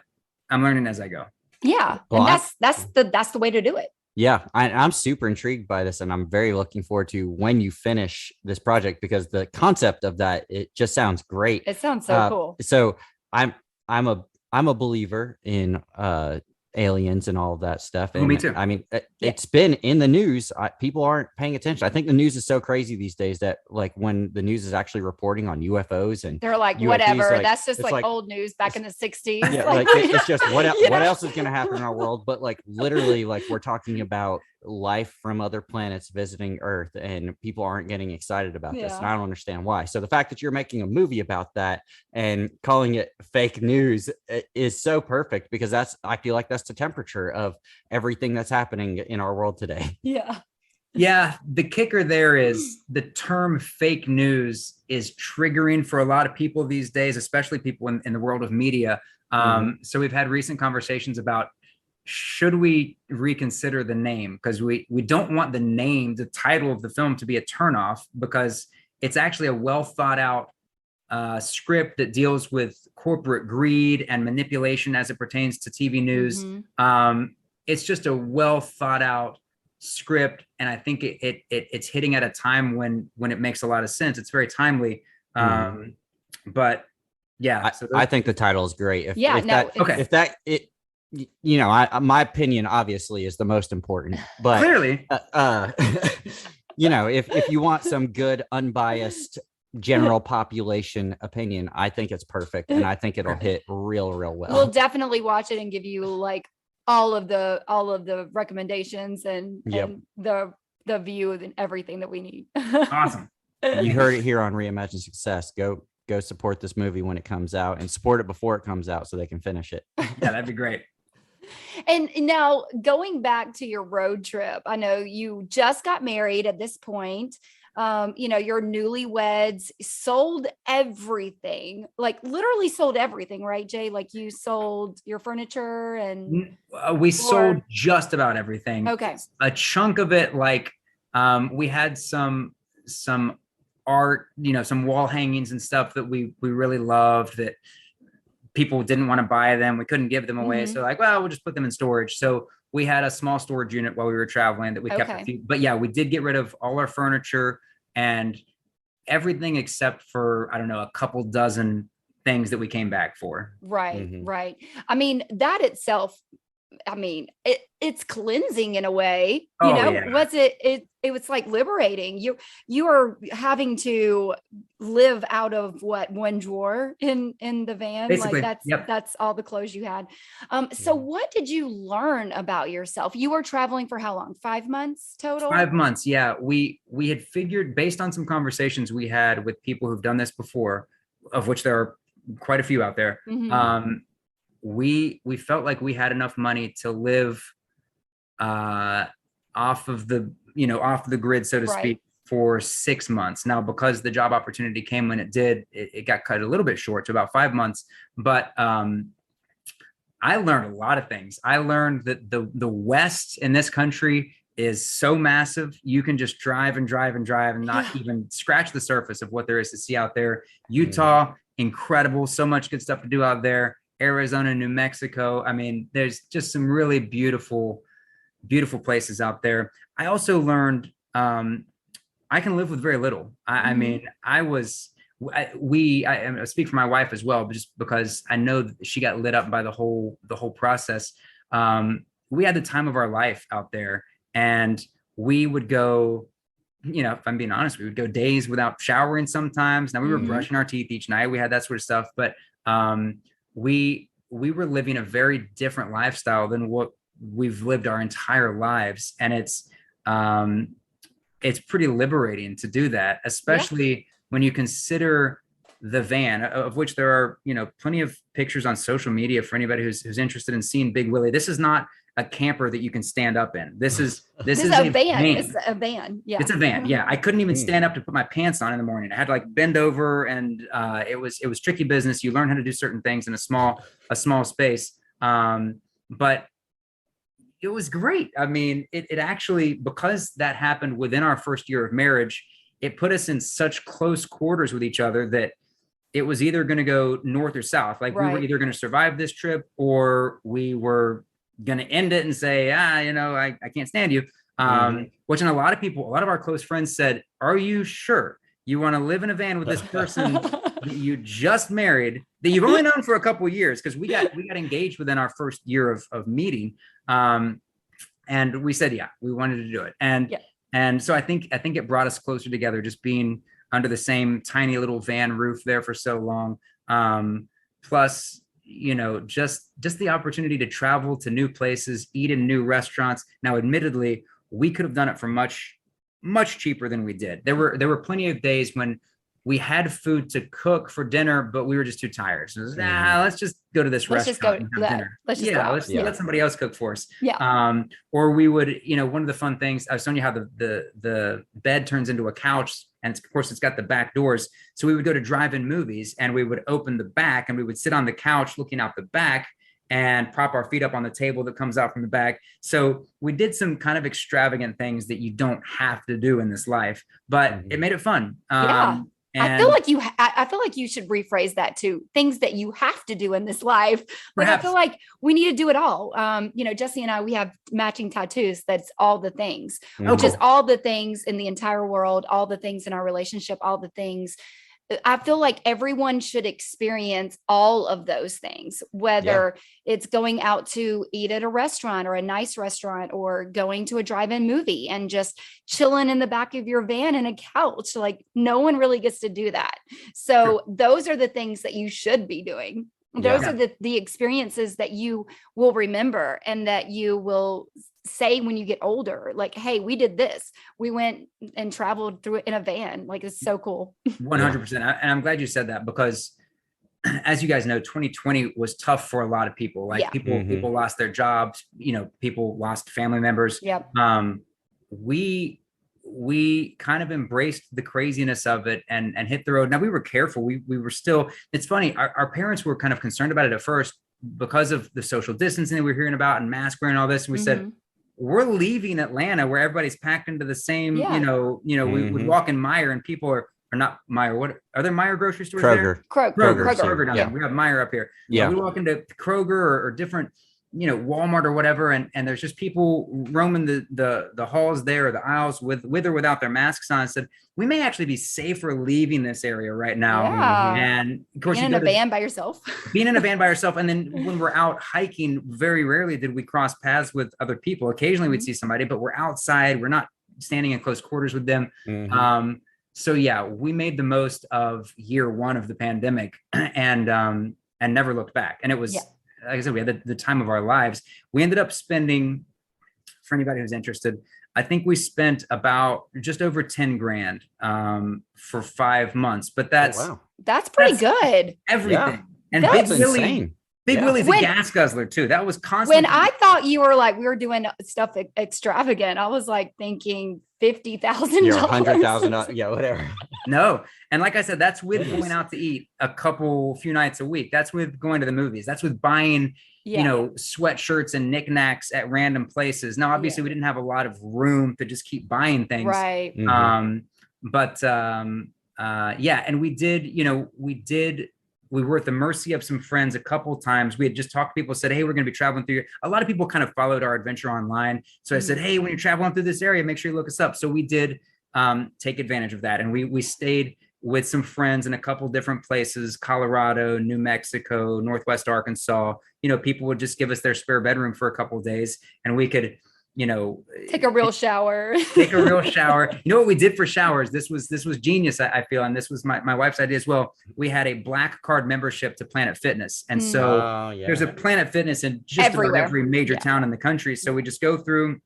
I'm learning as I go. Yeah. Well, and that's the way to do it. Yeah, I'm super intrigued by this, and I'm very looking forward to when you finish this project, because the concept of that, it just sounds great. It sounds so cool. So I'm a believer in aliens and all of that stuff. And me too. I mean, it's been in the news. People aren't paying attention. I think the news is so crazy these days that, like, when the news is actually reporting on UFOs and they're like, UFPs, whatever, that's just like old news back in the 60s. Yeah, like it's just what else is going to happen in our world? But like literally, like we're talking about life from other planets visiting Earth, and people aren't getting excited about this, and I don't understand why. So the fact that you're making a movie about that and calling it fake news is so perfect, because I feel like that's the temperature of everything that's happening in our world today. Yeah. Yeah, the kicker there is the term fake news is triggering for a lot of people these days, especially people in the world of media. So we've had recent conversations about, should we reconsider the name? Because we don't want the name, the title of the film, to be a turnoff, because it's actually a well thought out script that deals with corporate greed and manipulation as it pertains to TV news. It's just a well thought out script, and I think it's hitting at a time when it makes a lot of sense. It's very timely. But yeah, I think the title is great. My opinion obviously is the most important, but clearly, if you want some good unbiased general population opinion, I think it's perfect, and I think it'll hit real well. We'll definitely watch it and give you like all of the recommendations and the view and everything that we need. Awesome. You heard it here on Reimagine Success. Go support this movie when it comes out, and support it before it comes out so they can finish it. Yeah, that'd be great. And now going back to your road trip, I know you just got married at this point. Your newlyweds sold everything, like literally sold everything, right, Jay? Like you sold your furniture and we sold just about everything. Okay. A chunk of it, like we had some art, some wall hangings and stuff that we really loved that people didn't want to buy them. We couldn't give them away. So like, well, we'll just put them in storage. So we had a small storage unit while we were traveling that we kept a few, but yeah, we did get rid of all our furniture and everything except for, I don't know, a couple dozen things that we came back for. Right. Right. I mean, that itself, it's cleansing in a way, was it was like liberating. You are having to live out of one drawer in the van. Basically, like that's all the clothes you had. So what did you learn about yourself? You were traveling for how long? 5 months total? 5 months. Yeah. We had figured, based on some conversations we had with people who've done this before, of which there are quite a few out there. We felt like we had enough money to live off of the grid, so to speak, for 6 months. Now, because the job opportunity came when it did, it got cut a little bit short to about 5 months. But I learned a lot of things. I learned that the West in this country is so massive. You can just drive and not even scratch the surface of what there is to see out there. Utah, incredible. So much good stuff to do out there. Arizona, New Mexico. I mean, there's just some really beautiful places out there. I also learned I can live with very little. I speak for my wife as well, but just because I know that she got lit up by the whole process. We had the time of our life out there, and we would go, if I'm being honest, we would go days without showering sometimes. Now we were brushing our teeth each night. We had that sort of stuff, but we were living a very different lifestyle than what we've lived our entire lives. And it's pretty liberating to do that, especially when you consider the van, of which there are, plenty of pictures on social media for anybody who's interested in seeing Big Willie. This is not a camper that you can stand up in. This is a van. It's a van. Yeah. It's a van. Yeah. I couldn't even stand up to put my pants on in the morning. I had to like bend over, and it was tricky business. You learn how to do certain things in a small space. But it was great. I mean, it actually, because that happened within our first year of marriage, it put us in such close quarters with each other that it was either going to go north or south. Like we were either going to survive this trip, or we were going to end it and say, I can't stand you. Which in a lot of our close friends said, are you sure you want to live in a van with this person that you just married, that you've only known for a couple of years? Because we got engaged within our first year of meeting. And we said, we wanted to do it. And so I think it brought us closer together, just being under the same tiny little van roof there for so long. Plus, just the opportunity to travel to new places, eat in new restaurants. Now, admittedly, we could have done it for much, much cheaper than we did. There were plenty of days when we had food to cook for dinner, but we were just too tired. So it was, let's just go to this restaurant and have dinner. Let's just go. Let's let somebody else cook for us. Yeah. Or we would, one of the fun things, I was telling you how the bed turns into a couch, and of course it's got the back doors. So we would go to drive-in movies, and we would open the back, and we would sit on the couch looking out the back and prop our feet up on the table that comes out from the back. So we did some kind of extravagant things that you don't have to do in this life, but it made it fun. I feel like you should rephrase that too. Things that you have to do in this life. Like, I feel like we need to do it all. Jesse and I, we have matching tattoos. That's all the things, which is all the things in the entire world, all the things in our relationship, all the things. I feel like everyone should experience all of those things, whether it's going out to eat at a restaurant or a nice restaurant, or going to a drive-in movie and just chilling in the back of your van in a couch. Like, no one really gets to do that. So those are the things that you should be doing. Those are the experiences that you will remember and that you will say when you get older, like, hey, we did this. We went and traveled through it in a van. Like, it's so cool. 100%. And I'm glad you said that, because as you guys know, 2020 was tough for a lot of people. Like people lost their jobs, people lost family members. We kind of embraced the craziness of it and hit the road. Now, we were careful. We were still, it's funny. Our parents were kind of concerned about it at first because of the social distancing that we were hearing about and mask wearing and all this. And we said, we're leaving Atlanta where everybody's packed into the same, we would walk in Meijer, and people are not Meijer. What are there Meijer grocery stores there? Kroger. Yeah. We have Meijer up here. Yeah. We walk into Kroger or different, Walmart or whatever. And there's just people roaming the halls there, or the aisles with or without their masks on. I said, we may actually be safer leaving this area right now. And of course, being in a van by yourself. And then when we're out hiking, very rarely did we cross paths with other people. Occasionally we'd see somebody, but we're outside. We're not standing in close quarters with them. So we made the most of year one of the pandemic and never looked back. And it was, like I said, we had the time of our lives. We ended up spending, for anybody who's interested, I think we spent about just over 10 grand for 5 months, but that's pretty good. Everything. Yeah. And That's Big Willie, insane. Big Willie's a gas guzzler too. That was constant. When I thought you were like, we were doing stuff extravagant, I was like thinking $50,000. $100,000. Yeah, whatever. No. And like I said, that's with going out to eat few nights a week. That's with going to the movies. That's with buying, sweatshirts and knicknacks at random places. Now, obviously we didn't have a lot of room to just keep buying things. Right. And we were at the mercy of some friends a couple of times. We had just talked to people, said, hey, we're going to be traveling through. A lot of people kind of followed our adventure online. So I said, hey, when you're traveling through this area, make sure you look us up. So we did take advantage of that. And we stayed with some friends in a couple different places, Colorado, New Mexico, Northwest Arkansas. People would just give us their spare bedroom for a couple of days, and we could, take a real shower. You know what we did for showers? This was genius, I feel. And this was my wife's idea as well. We had a black card membership to Planet Fitness. And so there's a Planet Fitness in just about every major town in the country. So we just go through.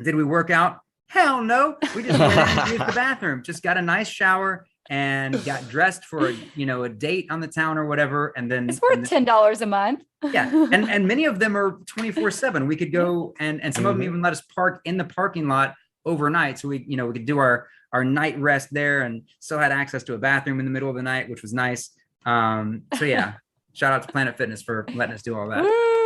Did we work out? Hell no. We just went in and used the bathroom, just got a nice shower and got dressed for a date on the town or whatever. And then it's worth $10 a month. And many of them are 24/7. We could go and some of them even let us park in the parking lot overnight. So we could do our night rest there, and still had access to a bathroom in the middle of the night, which was nice. Shout out to Planet Fitness for letting us do all that.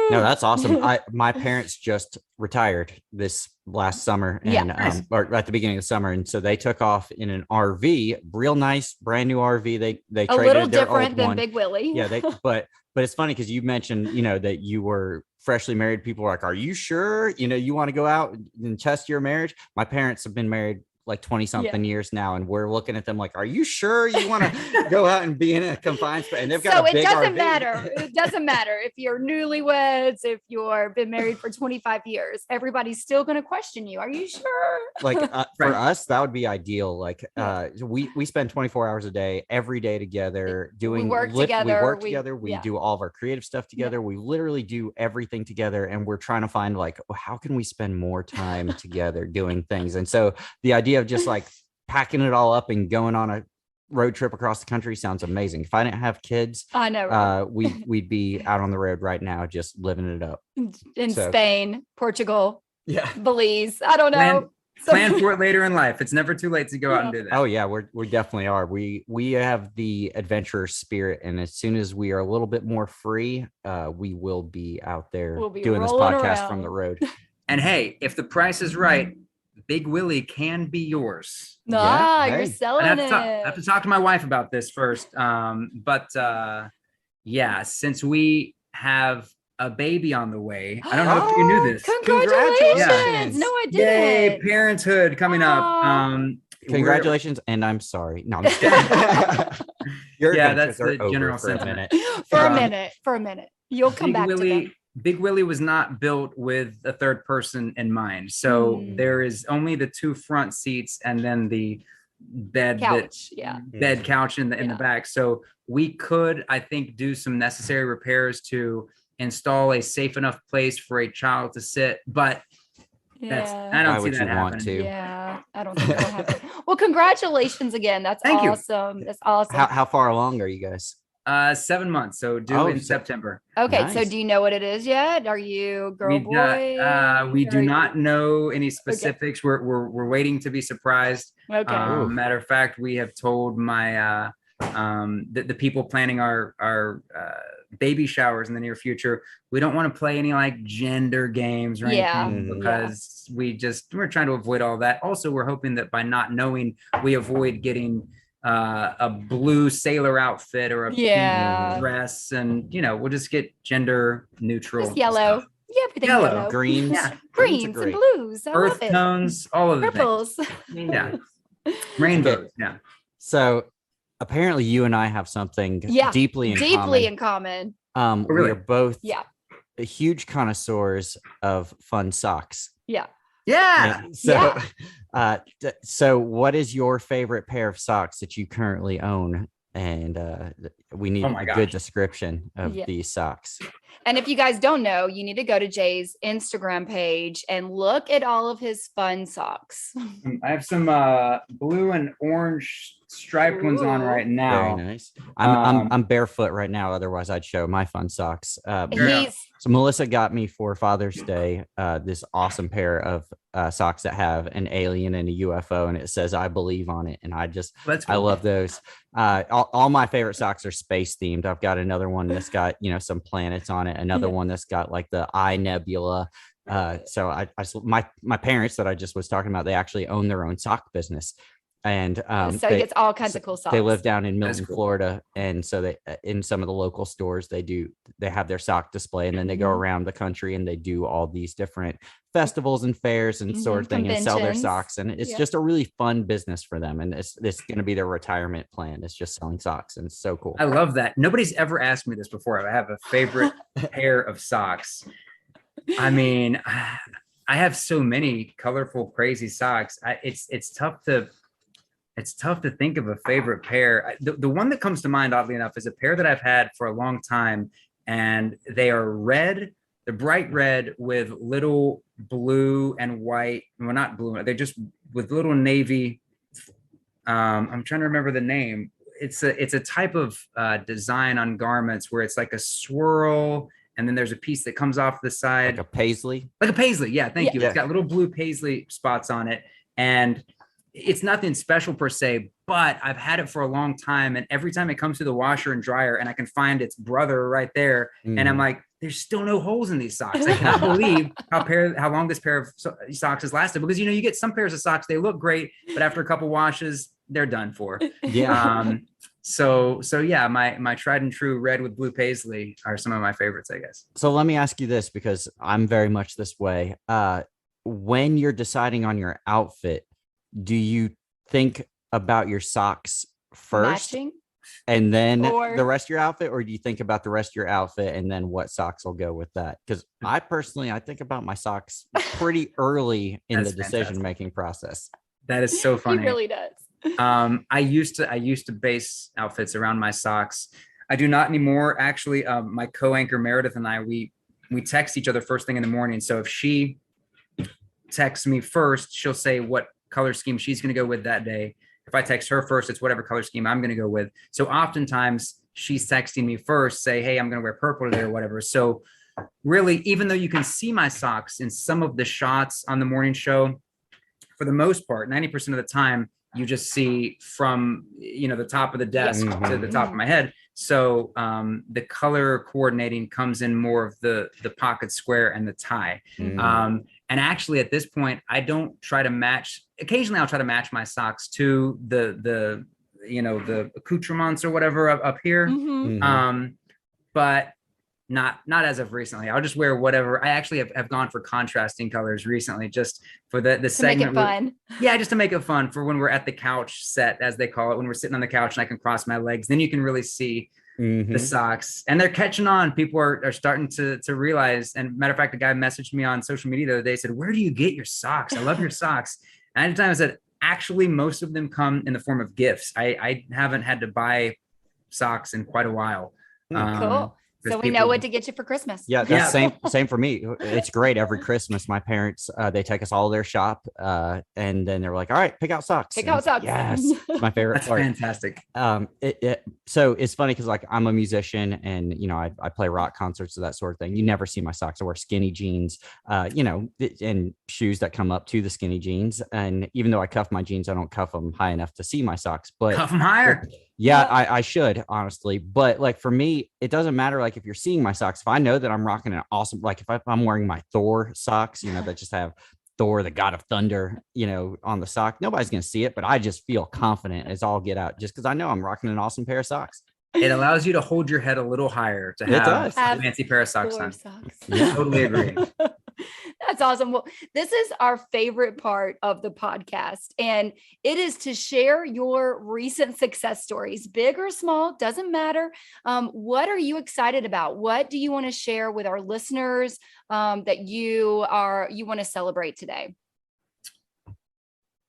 No, that's awesome. My parents just retired this last summer and or at the beginning of the summer. And so they took off in an RV, real nice, brand new RV. They a traded little their different old than one. Big Willie. Yeah, but it's funny because you mentioned, that you were freshly married. People were like, are you sure, you want to go out and test your marriage? My parents have been married like 20 something years now. And we're looking at them like, are you sure you want to go out and be in a confined space? And they've got a big RV. It doesn't matter if you're newlyweds, if you're been married for 25 years, everybody's still going to question you. Are you sure? Like for us, that would be ideal. Like we spend 24 hours a day, every day together doing, we work together. We do all of our creative stuff together. We literally do everything together. And we're trying to find like, how can we spend more time together doing things? And so the idea of just like packing it all up and going on a road trip across the country sounds amazing. If I didn't have kids, I know, right? we'd be out on the road right now, just living it up. In So- Spain, Portugal, Yeah. Belize. I don't know. Plan for it later in life. It's never too late to go out and do that. Oh yeah, we definitely are. We have the adventurous spirit, and as soon as we are a little bit more free, we will be out there We'll be doing this rolling podcast around. from the road. And hey, if the price is right, Big Willie can be yours. Nah, Yeah, you're hey. selling I it. have to talk to my wife about this first. Yeah, since we have a baby on the way, I don't know if you knew this. Congratulations. No, I Yay, didn't. parenthood coming up. Aw. Congratulations, and I'm sorry. No, I'm just kidding. Your Yeah, adventures that's are the over general for a sentiment. minute. For a minute. You'll come back to them. Big Willie was not built with a third person in mind. So there is only the 2 front seats and then the bed Couch. bed couch in the back. So we could, I think, do some necessary repairs to install a safe enough place for a child to sit, but I Yeah. don't Why see would that you want happening. to? Yeah. I don't think that'll happen. Well, congratulations again. That's Thank you. awesome. That's awesome. How far along are you guys? 7 months, so due in September. Okay, so Nice. do you know what it is yet? Are you girl, boy? We do Are not know any specifics. We're waiting to be surprised. you- Okay. Matter of fact, we have told my the people planning our baby showers in the near future, we don't want to play any like gender games or anything because we're trying to avoid all that. Also, we're hoping that by not knowing, we avoid getting a blue sailor outfit or a pink dress, and we'll just get gender neutral. Just yellow. stuff. Yeah, everything Yellow. yellow. Greens. Yeah. Greens and great. blues. I Earth love it. tones, all of the things. Purples. Yeah. Rainbows. Yeah. So apparently you and I have something deeply in common. We really? are both Yeah. huge connoisseurs of fun socks. Yeah. Yeah. So what is your favorite pair of socks that you currently own? And we need a good description of these socks. And if you guys don't know, you need to go to Jay's Instagram page and look at all of his fun socks. I have some blue and orange striped ones on right now. Very nice. I'm barefoot right now. Otherwise, I'd show my fun socks. So Melissa got me for Father's Day this awesome pair of socks that have an alien and a UFO, and it says "I believe" on it. And I love those. All my favorite socks are space themed. I've got another one that's got some planets on it. Another one that's got like the I Nebula. So my parents that I just was talking about, they actually own their own sock business. And so he gets all kinds of cool socks. They live down in Milton, Florida, and so they in some of the local stores they have their sock display, and then they go around the country and they do all these different festivals and fairs and sort of thing and sell their socks, and it's just a really fun business for them, and it's going to be their retirement plan. It's just selling socks, and it's so cool. I love that. Nobody's ever asked me this before. I have a favorite pair of socks. I mean, I have so many colorful, crazy socks. It's tough to think of a favorite pair. The one that comes to mind, oddly enough, is a pair that I've had for a long time, and they are red. They're bright red with little blue and white. Well, not blue. They're just with little navy. I'm trying to remember the name. It's a type of design on garments where it's like a swirl, and then there's a piece that comes off the side. Like a paisley? Like a paisley. Yeah, thank you. It's got little blue paisley spots on it. And it's nothing special per se, but I've had it for a long time. And every time it comes to the washer and dryer and I can find its brother right there. And I'm like, there's still no holes in these socks. I cannot believe how long this pair of socks has lasted, because, you get some pairs of socks, they look great, but after a couple washes, they're done for. Yeah. So yeah, my tried and true red with blue paisley are some of my favorites, I guess. So let me ask you this, because I'm very much this way. When you're deciding on your outfit, do you think about your socks first Matching? and then the rest of your outfit, or do you think about the rest of your outfit and then what socks will go with that? Because I think about my socks pretty early in the decision-making process. That is so funny. He really does. I used to base outfits around my socks. I do not anymore. Actually, my co-anchor Meredith and I, we text each other first thing in the morning. So if she texts me first, she'll say what color scheme she's going to go with that day. if I text her first, it's whatever color scheme I'm going to go with. So oftentimes she's texting me first, say, hey, I'm going to wear purple today or whatever. So really, even though you can see my socks in some of the shots on the morning show, for the most part, 90% of the time, you just see from, the top of the desk to the top of my head. So the color coordinating comes in more of the pocket square and the tie. And actually at this point, I don't try to match. Occasionally I'll try to match my socks to the accoutrements or whatever up here. But not as of recently. I'll just wear whatever. I actually have gone for contrasting colors recently, just for the segment. Make it fun. Yeah, just to make it fun for when we're at the couch set, as they call it, when we're sitting on the couch and I can cross my legs. Then you can really see the socks, and they're catching on. People are starting to realize. And matter of fact, a guy messaged me on social media the other day, said, "Where do you get your socks? I love your socks." And at the time I said, actually, most of them come in the form of gifts. I haven't had to buy socks in quite a while. Cool. So we know what to get you for Christmas. Yeah, that's same for me. It's great. Every Christmas, my parents, they take us all to their shop, and then they're like, all right, pick out socks. Pick out socks. Yes, it's my favorite That's part. fantastic. So it's funny because like I'm a musician, and I play rock concerts and that sort of thing. You never see my socks. I wear skinny jeans, and shoes that come up to the skinny jeans. And even though I cuff my jeans, I don't cuff them high enough to see my socks. But cuff them higher. Yeah, I should, honestly. But like for me, it doesn't matter. Like if you're seeing my socks, if I know that I'm rocking an awesome, like if I'm wearing my Thor socks, that just have Thor, the God of Thunder, on the sock, nobody's going to see it, but I just feel confident as all get out just because I know I'm rocking an awesome pair of socks. It allows you to hold your head a little higher to have a fancy pair of socks on. Yeah. Totally agree. That's awesome. Well, this is our favorite part of the podcast, and it is to share your recent success stories, big or small, doesn't matter. What are you excited about? What do you want to share with our listeners that you want to celebrate today?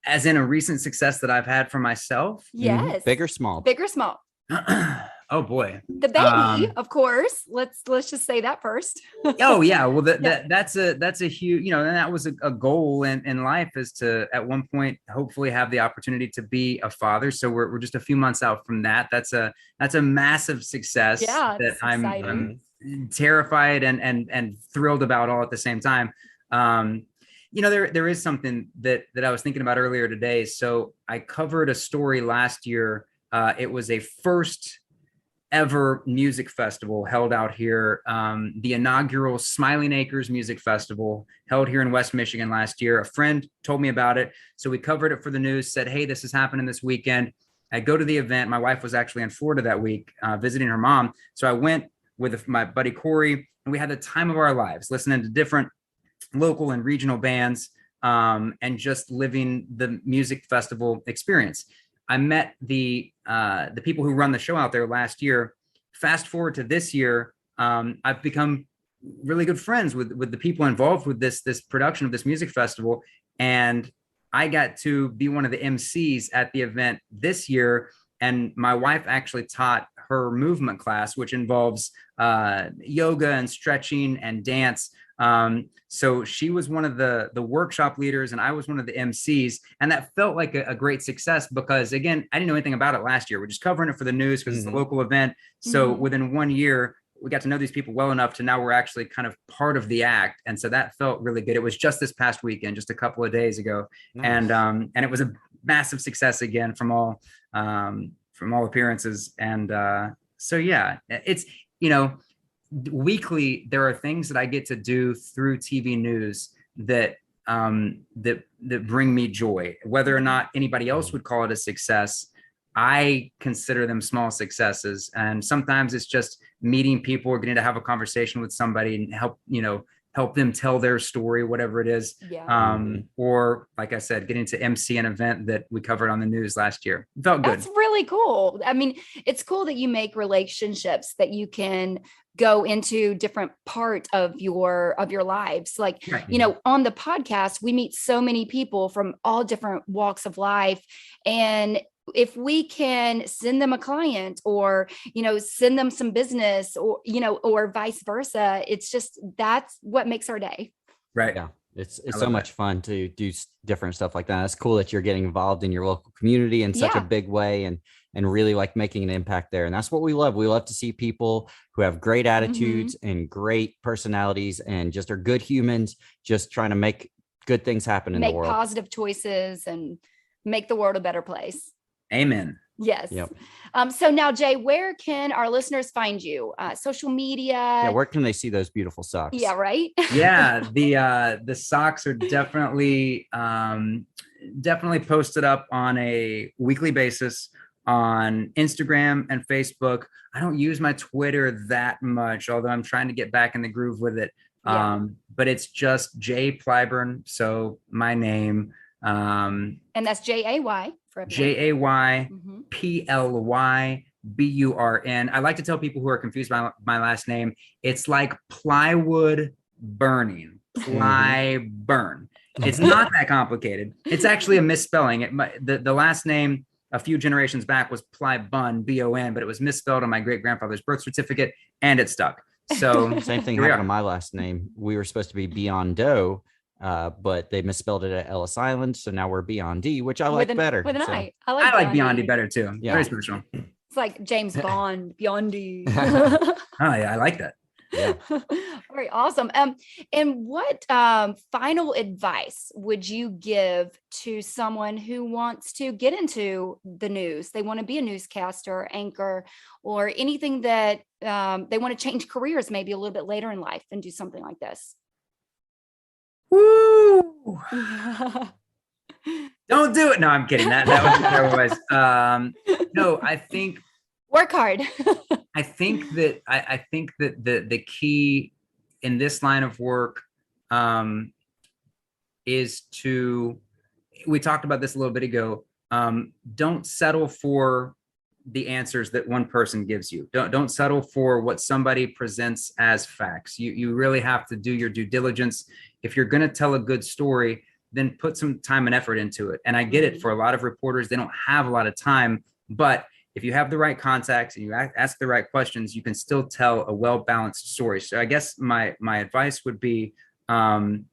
As in a recent success that I've had for myself? Yes. Big or small? Big or small? Oh boy, the baby, of course. Let's just say that first. Oh yeah, well that's a huge, and that was a goal in life, is to at one point hopefully have the opportunity to be a father. So we're just a few months out from that. That's a massive success that I'm terrified and thrilled about all at the same time. There is something that I was thinking about earlier today. So I covered a story last year. It was a first ever music festival held out here. The inaugural Smiling Acres Music Festival held here in West Michigan last year. A friend told me about it. So we covered it for the news, said, hey, this is happening this weekend. I go to the event. My wife was actually in Florida that week, visiting her mom. So I went with my buddy Corey, and we had the time of our lives, listening to different local and regional bands, and just living the music festival experience. I met the people who run the show out there last year. Fast forward to this year, I've become really good friends with the people involved with this production of this music festival, and I got to be one of the MCs at the event this year. And my wife actually taught her movement class, which involves yoga and stretching and dance. So she was one of the workshop leaders, and I was one of the MCs, and that felt like a great success because, again, I didn't know anything about it last year. We're just covering it for the news because it's a local event. So within 1 year, we got to know these people well enough to now we're actually kind of part of the act. And so that felt really good. It was just this past weekend, just a couple of days ago. Nice. And it was a massive success again from all appearances. And so, yeah, it's, weekly, there are things that I get to do through TV news that bring me joy. Whether or not anybody else would call it a success, I consider them small successes. And sometimes it's just meeting people or getting to have a conversation with somebody and help them tell their story, whatever it is. Yeah. Or like I said, getting to MC an event that we covered on the news last year. It felt good. That's really cool. I mean, it's cool that you make relationships that you can go into different part of your lives. Like, right. On the podcast, we meet so many people from all different walks of life. And if we can send them a client or, send them some business or, or vice versa, it's just, that's what makes our day. Right. It's so much fun to do different stuff like that. It's cool that you're getting involved in your local community in such a big way and really like making an impact there. And that's what we love. We love to see people who have great attitudes and great personalities and just are good humans, just trying to make good things happen in the world. Make positive choices and make the world a better place. Amen. Yes. Yep. So now, Jay, where can our listeners find you? Social media? Yeah, where can they see those beautiful socks? Yeah, right. Yeah, the socks are definitely posted up on a weekly basis on Instagram and Facebook. I don't use my Twitter that much, although I'm trying to get back in the groove with it. Yeah. But it's just Jay Plyburn. So my name. And that's Jay Plyburn. I like to tell people who are confused by my last name, it's like plywood burning. Plyburn. It's not that complicated. It's actually a misspelling. The last name a few generations back was Plybun, B-O-N, but it was misspelled on my great grandfather's birth certificate, and it stuck. So same thing happened to my last name. We were supposed to be Biondo, but they misspelled it at Ellis Island, so now we're Beyond D, which I like better. With an I. I like Beyond D better too. Yeah. Very special. It's like James Bond, Beyond D. Oh yeah, I like that. Yeah. Very awesome. And what final advice would you give to someone who wants to get into the news? They want to be a newscaster, anchor, or anything that they want to change careers maybe a little bit later in life and do something like this. Woo! Don't do it. No, I'm kidding. That was no, I think work hard. I think that the key in this line of work is to, we talked about this a little bit ago. Don't settle for the answers that one person gives you. Don't settle for what somebody presents as facts. You really have to do your due diligence. If you're going to tell a good story, then put some time and effort into it. And I get it, for a lot of reporters, they don't have a lot of time, but if you have the right contacts and you ask the right questions, you can still tell a well-balanced story. So I guess my advice would be, don't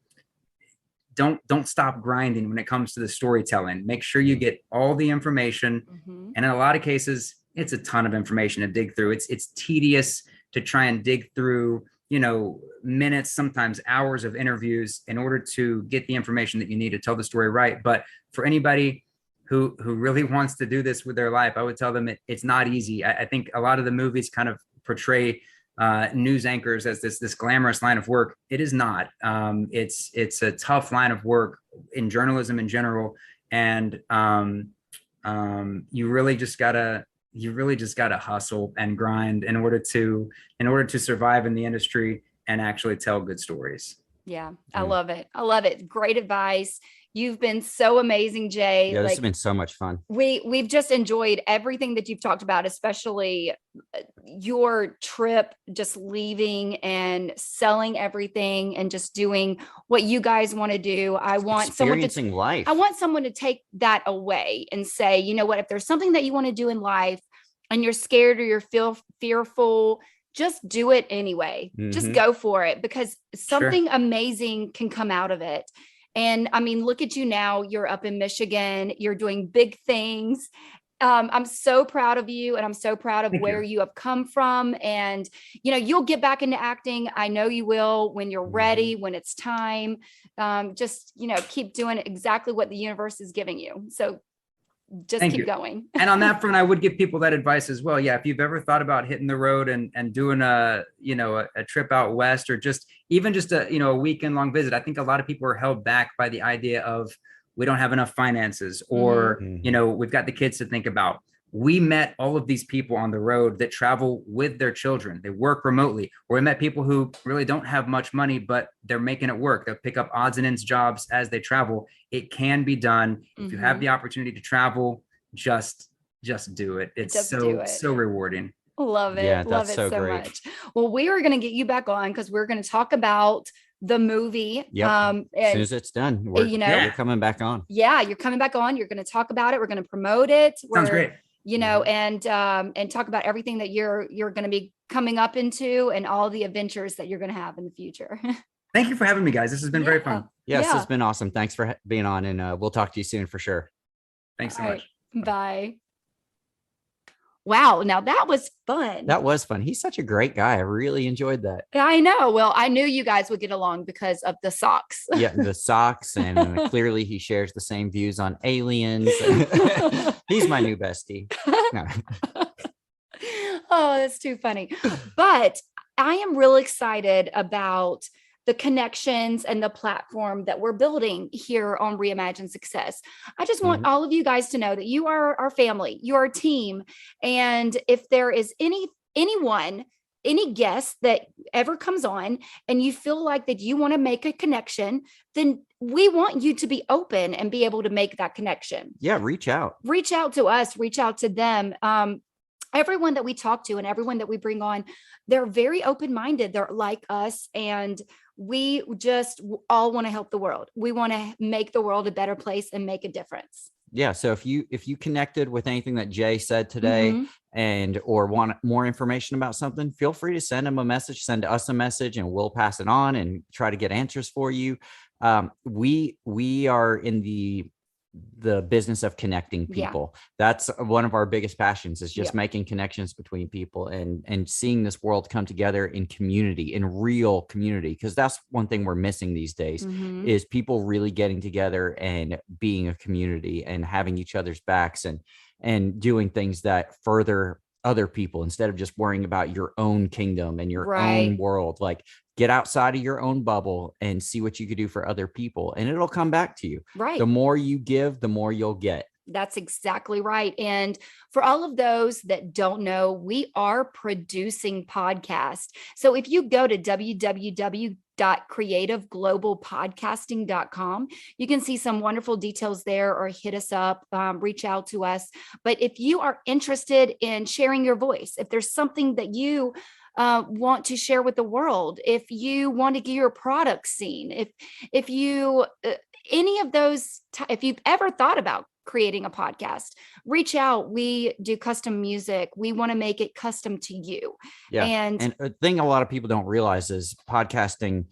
stop grinding when it comes to the storytelling. Make sure you get all the information. And in a lot of cases, it's a ton of information to dig through. It's tedious to try and dig through, minutes, sometimes hours of interviews in order to get the information that you need to tell the story right. But for anybody who really wants to do this with their life, I would tell them it's not easy. I think a lot of the movies kind of portray news anchors as this glamorous line of work. It is not. It's a tough line of work in journalism in general, and you really just gotta hustle and grind in order to survive in the industry and actually tell good stories. Yeah, I love it. I love it. Great advice. You've been so amazing, Jay. Yeah, this has been so much fun. We've just enjoyed everything that you've talked about, especially your trip, just leaving and selling everything and just doing what you guys want to do. I want someone to take that away and say, you know what, if there's something that you want to do in life and you're scared or you're fearful, just do it anyway. Just go for it, because something amazing can come out of it. And I mean, look at you now, you're up in Michigan, you're doing big things. I'm so proud of you, and I'm so proud of where you have come from. And, you'll get back into acting. I know you will when you're ready, when it's time. Just, keep doing exactly what the universe is giving you. So just keep going. And on that front, I would give people that advice as well. Yeah. If you've ever thought about hitting the road and doing a trip out west, or even just a weekend long visit, I think a lot of people are held back by the idea of, we don't have enough finances, or, we've got the kids to think about. We met all of these people on the road that travel with their children. They work remotely. Or we met people who really don't have much money, but they're making it work. They'll pick up odds and ends jobs as they travel. It can be done. If you have the opportunity to travel, just do it. It's so rewarding. Love it. Yeah, love it so much. Well, we are going to get you back on, because we're going to talk about the movie. Yep. As soon as it's done, you're coming back on. Yeah, you're coming back on. You're going to talk about it. We're going to promote it. Sounds great. And talk about everything that you're going to be coming up into and all the adventures that you're going to have in the future. Thank you for having me, guys. This has been very fun. Yes, it's been awesome. Thanks for being on, and we'll talk to you soon for sure. Thanks so much. Bye. Wow. Now that was fun. That was fun. He's such a great guy. I really enjoyed that. I know. Well, I knew you guys would get along because of the socks. Yeah, the socks. And clearly he shares the same views on aliens. He's my new bestie. No. Oh, that's too funny. But I am real excited about the connections and the platform that we're building here on Reimagine Success. I just want all of you guys to know that you are our family, you are a team. And if there is anyone, any guest that ever comes on and you feel like that you want to make a connection, then we want you to be open and be able to make that connection. Yeah, reach out. Reach out to us, reach out to them. Everyone that we talk to and everyone that we bring on, they're very open-minded. They're like us. And we just all want to help the world. We want to make the world a better place and make a difference. Yeah. So if you connected with anything that Jay said today and or want more information about something, feel free to send him a message, send us a message, and we'll pass it on and try to get answers for you. We are in the business of connecting people. That's one of our biggest passions, is just making connections between people and seeing this world come together in community, in real community. Because that's one thing we're missing these days is people really getting together and being a community and having each other's backs and doing things that further other people instead of just worrying about your own kingdom and your own world. Like, get outside of your own bubble and see what you could do for other people, and it'll come back to you. Right. The more you give, the more you'll get. That's exactly right. And for all of those that don't know, we are producing podcasts. So if you go to www.creativeglobalpodcasting.com, you can see some wonderful details there, or hit us up, reach out to us. But if you are interested in sharing your voice, if there's something that you want to share with the world, if you want to get your product seen, if you any of those, if you've ever thought about creating a podcast, reach out. We do custom music. We want to make it custom to you. Yeah. And a thing a lot of people don't realize is podcasting,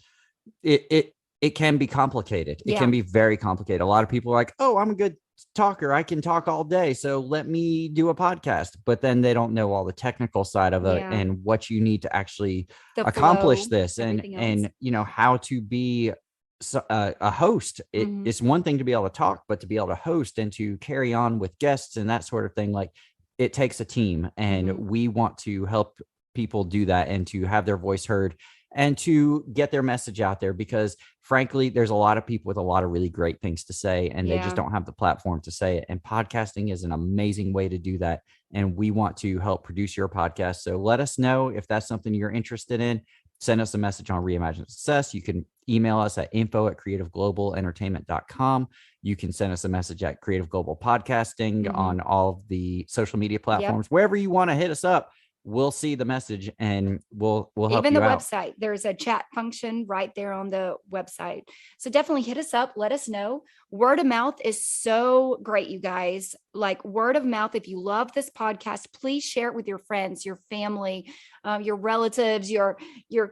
it can be complicated. It can be very complicated. A lot of people are like, oh, I'm a good talker, I can talk all day, so let me do a podcast. But then they don't know all the technical side of it and what you need to actually accomplish this, and how to be a host. It's one thing to be able to talk, but to be able to host and to carry on with guests and that sort of thing, like, it takes a team, and we want to help people do that and to have their voice heard and to get their message out there, because frankly, there's a lot of people with a lot of really great things to say, and they just don't have the platform to say it. And podcasting is an amazing way to do that. And we want to help produce your podcast. So let us know if that's something you're interested in. Send us a message on Reimagine Success. You can email us at info@creativeglobalentertainment.com. You can send us a message at Creative Global Podcasting on all of the social media platforms. Wherever you want to hit us up, we'll see the message and we'll help even you the out. website. There's a chat function right there on the website. So definitely hit us up. Let us know. Word of mouth is so great, you guys. Like, word of mouth. If you love this podcast, please share it with your friends, your family, your relatives, your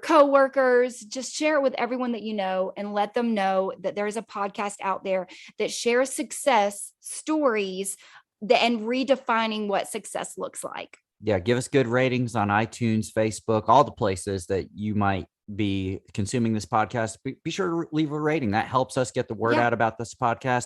coworkers. Just share it with everyone that you know, and let them know that there is a podcast out there that shares success stories and redefining what success looks like. Yeah, give us good ratings on iTunes, Facebook, all the places that you might be consuming this podcast. Be sure to leave a rating. That helps us get the word out about this podcast.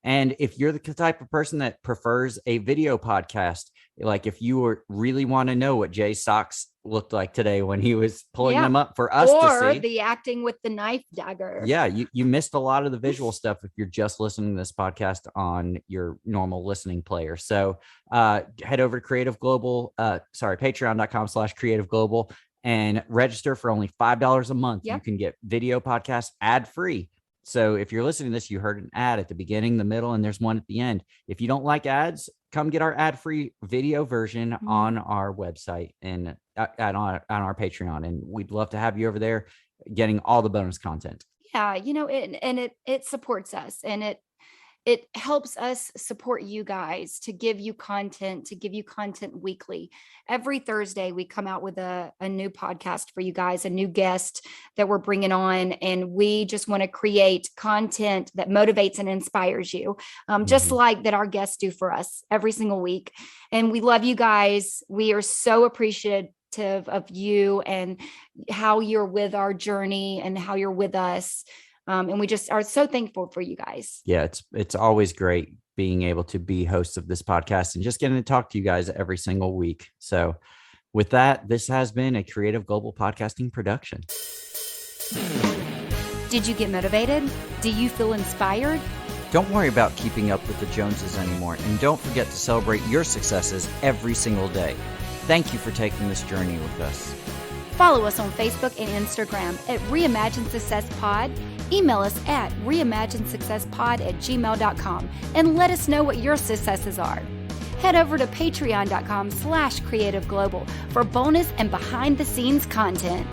And if you're the type of person that prefers a video podcast, like if you really want to know what Jay's socks looked like today when he was pulling them up for us to see. Or the acting with the knife dagger. Yeah, you missed a lot of the visual stuff if you're just listening to this podcast on your normal listening player. So head over to patreon.com/Creative Global and register for only $5 a month. You can get video podcasts ad-free. So if you're listening to this, you heard an ad at the beginning, the middle, and there's one at the end. If you don't like ads, come get our ad-free video version on our website and on our Patreon. And we'd love to have you over there getting all the bonus content. Yeah, it supports us, and it helps us support you guys to give you content weekly. Every Thursday, we come out with a new podcast for you guys, a new guest that we're bringing on. And we just want to create content that motivates and inspires you, just like that our guests do for us every single week. And we love you guys. We are so appreciative of you and how you're with our journey and how you're with us. And we just are so thankful for you guys. Yeah, it's always great being able to be hosts of this podcast and just getting to talk to you guys every single week. So with that, this has been a Creative Global Podcasting production. Did you get motivated? Do you feel inspired? Don't worry about keeping up with the Joneses anymore, and don't forget to celebrate your successes every single day. Thank you for taking this journey with us. Follow us on Facebook and Instagram at Reimagine Success Pod. Email us at reimaginesuccesspod@gmail.com and let us know what your successes are. Head over to patreon.com/Creative Global for bonus and behind the scenes content.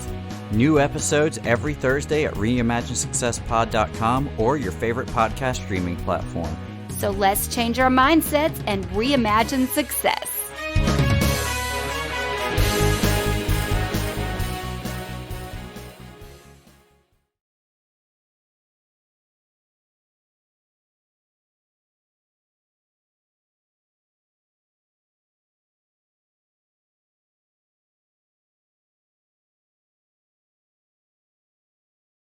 New episodes every Thursday at reimaginesuccesspod.com or your favorite podcast streaming platform. So let's change our mindsets and reimagine success.